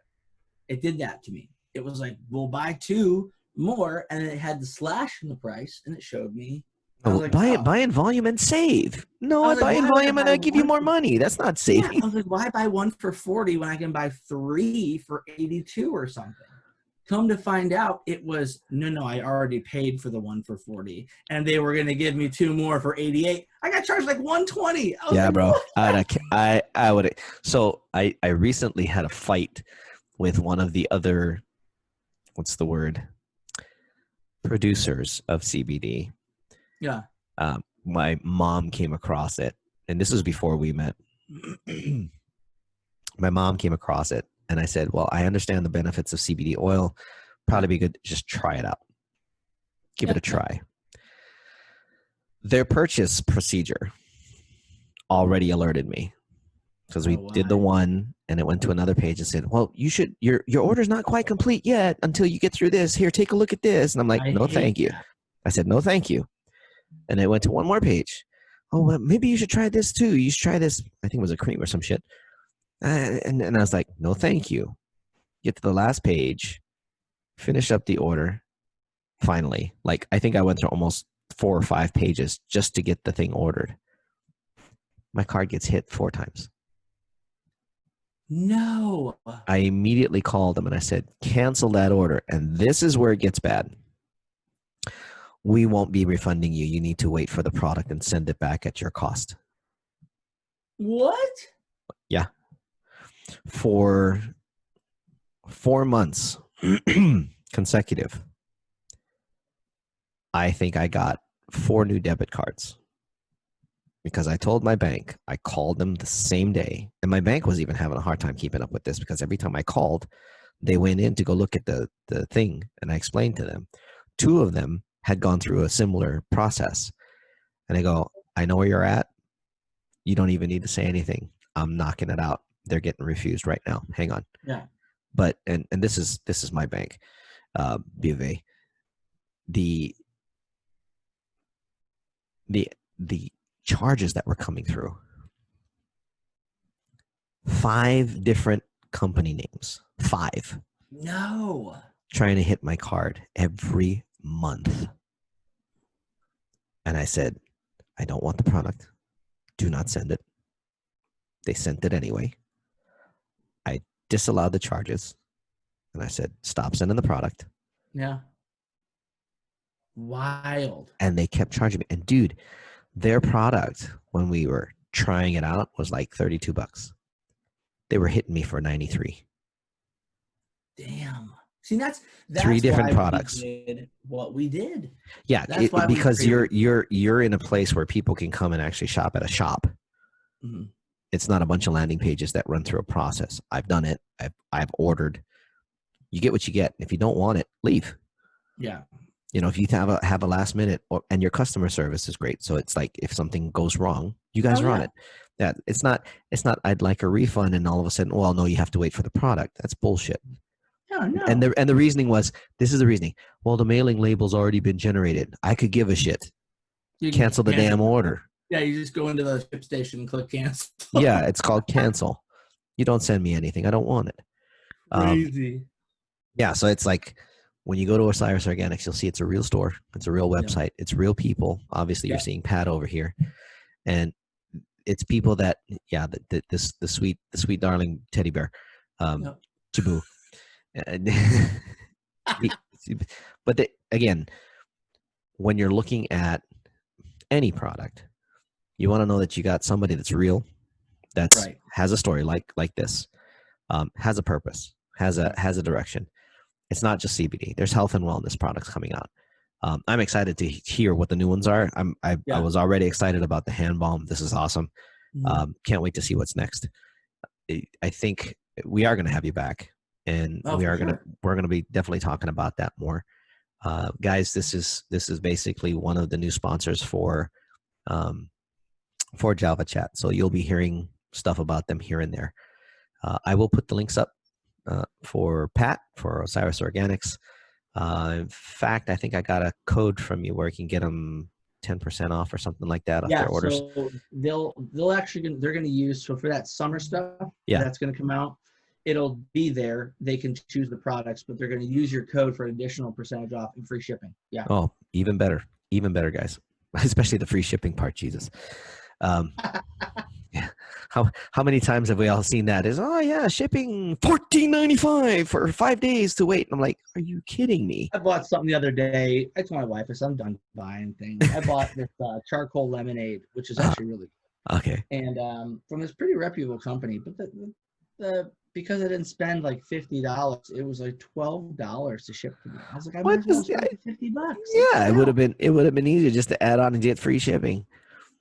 Speaker 4: it. It did that to me. It was like, we'll buy 2 more, and it had the slash in the price, and it showed me.
Speaker 3: Buy in volume and save. No, I buy in volume and I give you more money. That's not saving.
Speaker 4: Yeah, I was like, why buy 1 for $40 when I can buy 3 for $82 or something? Come to find out, it was no. I already paid for the 1 for $40, and they were gonna give me 2 more for $88. I got charged like $120.
Speaker 3: Yeah, like, bro. I would. So I recently had a fight with one of the other, what's the word? Producers of CBD.
Speaker 4: Yeah.
Speaker 3: My mom came across it, and this was before we met. My mom came across it, and I said, well, I understand the benefits of CBD oil. Probably be good. Just try it out. Give it a try. Their purchase procedure already alerted me because we did the 1, and it went to another page and said, well, you should, your order's not quite complete yet until you get through this. Here, take a look at this. And I'm like, no, thank you. I said, no, thank you. And it went to one more page. Oh, well, maybe you should try this too. You should try this. I think it was a cream or some shit. And I was like, no, thank you. Get to the last page, finish up the order. Finally, like, I think I went through almost 4 or 5 pages just to get the thing ordered. My card gets hit 4 times.
Speaker 4: No.
Speaker 3: I immediately called them and I said, cancel that order. And this is where it gets bad. We won't be refunding you. You need to wait for the product and send it back at your cost.
Speaker 4: What?
Speaker 3: Yeah. For 4 months consecutive, I think I got 4 new debit cards because I told my bank, I called them the same day, and my bank was even having a hard time keeping up with this because every time I called, they went in to go look at the thing, and I explained to them. 2 of them had gone through a similar process, and I go, I know where you're at. You don't even need to say anything. I'm knocking it out. They're getting refused right now. Hang on.
Speaker 4: Yeah.
Speaker 3: But and this is my bank, B of A. The charges that were coming through. 5 different company names. 5.
Speaker 4: No.
Speaker 3: Trying to hit my card every month. And I said, I don't want the product. Do not send it. They sent it anyway. I disallowed the charges. And I said, stop sending the product.
Speaker 4: Yeah. Wild.
Speaker 3: And they kept charging me. And dude, their product, when we were trying it out, was like $32. They were hitting me for 93.
Speaker 4: Damn. See, that's
Speaker 3: 3 different products.
Speaker 4: We did what we did.
Speaker 3: Yeah, because you're in a place where people can come and actually shop at a shop. Mm-hmm. It's not a bunch of landing pages that run through a process. I've done it. I've ordered. You get what you get. If you don't want it, leave.
Speaker 4: Yeah.
Speaker 3: You know, if you have a last minute, and your customer service is great, so it's like if something goes wrong, you guys are on it. Yeah, it's not. I'd like a refund, and all of a sudden, well, no, you have to wait for the product. That's bullshit.
Speaker 4: Oh, no.
Speaker 3: And the reasoning was, this is the reasoning. Well, the mailing label's already been generated. I could give a shit. Cancel the damn order.
Speaker 4: Yeah, you just go into the ship station and click cancel.
Speaker 3: Yeah, it's called cancel. You don't send me anything. I don't want it.
Speaker 4: Crazy.
Speaker 3: Yeah, so it's like, when you go to Osiris Organics, you'll see it's a real store. It's a real website. It's real people. Obviously, you're seeing Pat over here, and it's people that, the sweet darling teddy bear, Taboo. But again, when you're looking at any product, you want to know that you got somebody that's real, that's has a story like this, has a purpose, has a direction. It's not just CBD. There's health and wellness products coming out. I'm excited to hear what the new ones are. I was already excited about the hand balm. This is awesome. Can't wait to see what's next. I think we are going to have you back, and we're going to be definitely talking about that more. Guys, this is basically one of the new sponsors for Java Chat. So you'll be hearing stuff about them here and there. I will put the links up for Pat, for Osiris Organics. In fact, I think I got a code from you where you can get them 10% off or something like that off their orders.
Speaker 4: So they'll actually, they're going to use, so for that summer stuff that's going to come out, it'll be there. They can choose the products, but they're going to use your code for an additional percentage off and free shipping. Yeah.
Speaker 3: Oh, even better, guys. Especially the free shipping part, Jesus. How many times have we all seen that? Is shipping $14.95 for 5 days to wait. And I'm like, are you kidding me?
Speaker 4: I bought something the other day. I told my wife, I said, I'm done buying things. I bought this charcoal lemonade, which is actually really good.
Speaker 3: Okay.
Speaker 4: And from this pretty reputable company, but the because I didn't spend like $50, it was like $12 to ship to me. I was like, I might as well spend $50.
Speaker 3: Yeah, it would have been easier just to add on and get free shipping.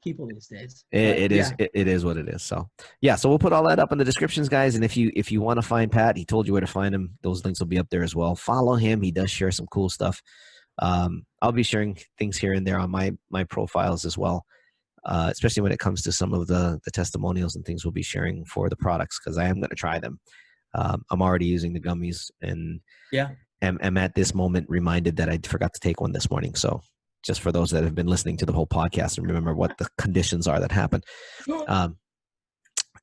Speaker 4: People these days.
Speaker 3: It is what it is. So so we'll put all that up in the descriptions, guys. And if you want to find Pat, he told you where to find him. Those links will be up there as well. Follow him. He does share some cool stuff. I'll be sharing things here and there on my profiles as well. Especially when it comes to some of the testimonials and things we'll be sharing for the products, because I am going to try them. I'm already using the gummies, and am at this moment reminded that I forgot to take one this morning. So just for those that have been listening to the whole podcast and remember what the conditions are that happen.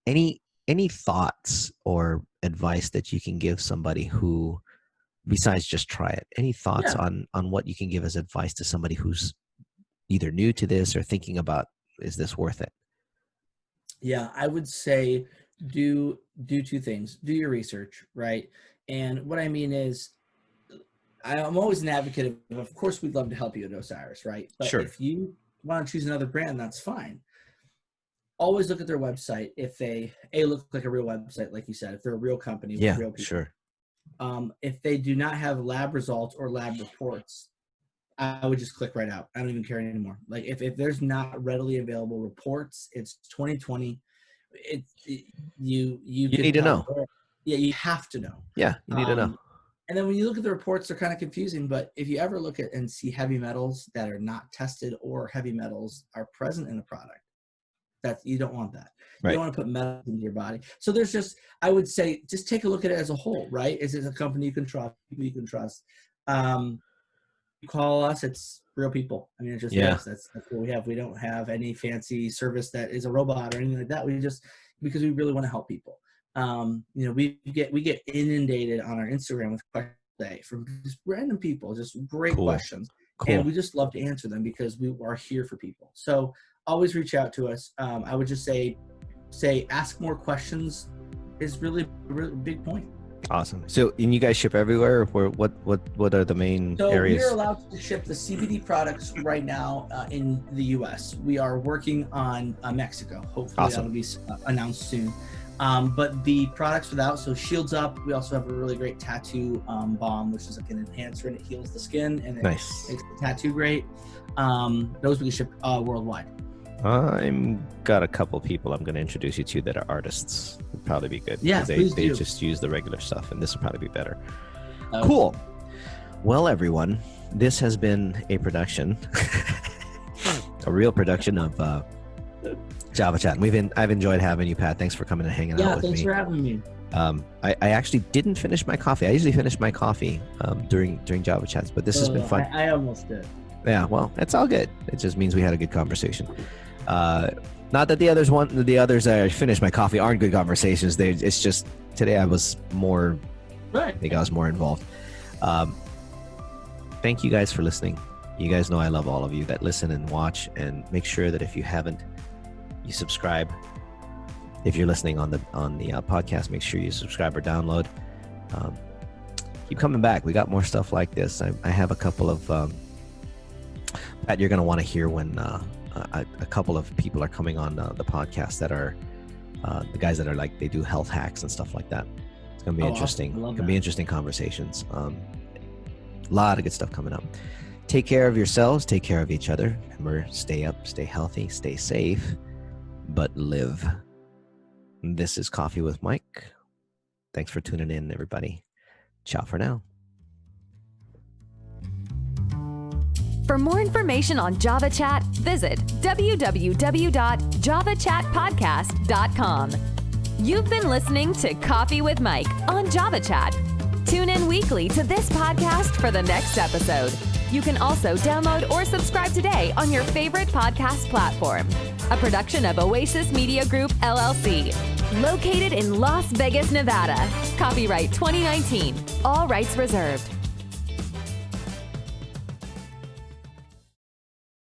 Speaker 3: Any thoughts or advice that you can give somebody who, besides just try it, any thoughts on what you can give as advice to somebody who's either new to this or thinking about, is this worth it?
Speaker 4: Yeah, I would say do two things. Do your research, right? And what I mean is, I'm always an advocate of course, we'd love to help you at Osiris, right? But if you want to choose another brand, that's fine. Always look at their website. If they look like a real website, like you said, if they're a real company with real people.
Speaker 3: Sure.
Speaker 4: If they do not have lab results or lab reports, I would just click right out. I don't even care anymore. Like if there's not readily available reports, it's 2020. You
Speaker 3: need to know.
Speaker 4: Yeah, you have to know.
Speaker 3: Yeah, you need to know.
Speaker 4: And then when you look at the reports, they're kind of confusing. But if you ever look at and see heavy metals that are not tested, or heavy metals are present in a product, you don't want that.
Speaker 3: Right.
Speaker 4: You don't want to put metals into your body. So there's I would say, just take a look at it as a whole, right? Is it a company you can trust, people you can trust? You call us, it's real people. I mean, it just is. That's what we have. We don't have any fancy service that is a robot or anything like that. We just, because we really want to help people. We get inundated on our Instagram with questions today from just random people, just great questions. Cool. And we just love to answer them because we are here for people. So always reach out to us. I would just say ask more questions is really a really big point.
Speaker 3: Awesome. So, and you guys ship everywhere? What are the main areas?
Speaker 4: So we're allowed to ship the CBD products right now in the U.S. We are working on Mexico. Hopefully that'll be announced soon. But the products without, so Shields Up. We also have a really great tattoo balm, which is like an enhancer, and it heals the skin and it makes the tattoo great. Those we can ship worldwide.
Speaker 3: I'm got a couple people I'm going to introduce you to that are artists. Would probably be good.
Speaker 4: Yeah,
Speaker 3: they just use the regular stuff, and this will probably be better. Cool. Well, everyone, this has been a production, a real production of Java Chat. I've enjoyed having you, Pat. Thanks for coming and hanging out with me.
Speaker 4: Yeah, thanks for having me.
Speaker 3: I actually didn't finish my coffee. I usually finish my coffee during Java Chats, but this has been fun.
Speaker 4: I almost did.
Speaker 3: Yeah, well, it's all good. It just means we had a good conversation. Not that the others I finished my coffee aren't good conversations. It's just today I was more.
Speaker 4: Right.
Speaker 3: I think I was more involved. thank you guys for listening. You guys know I love all of you that listen and watch, and make sure that if you haven't, you subscribe. If you're listening on the podcast, make sure you subscribe or download. Keep coming back. We got more stuff like this. I have a couple of Pat, you're going to want to hear when a couple of people are coming on the podcast that are the guys that are like, they do health hacks and stuff like that. It's going to be interesting. It's going to be interesting conversations. A lot of good stuff coming up. Take care of yourselves. Take care of each other. Remember, stay up, stay healthy, stay safe, but live. This is Coffee with Mike. Thanks for tuning in, everybody. Ciao for now.
Speaker 2: For more information on Java Chat, visit www.javachatpodcast.com. You've been listening to Coffee with Mike on Java Chat. Tune in weekly to this podcast for the next episode. You can also download or subscribe today on your favorite podcast platform. A production of Oasis Media Group, LLC. Located in Las Vegas, Nevada. Copyright 2019. All rights reserved.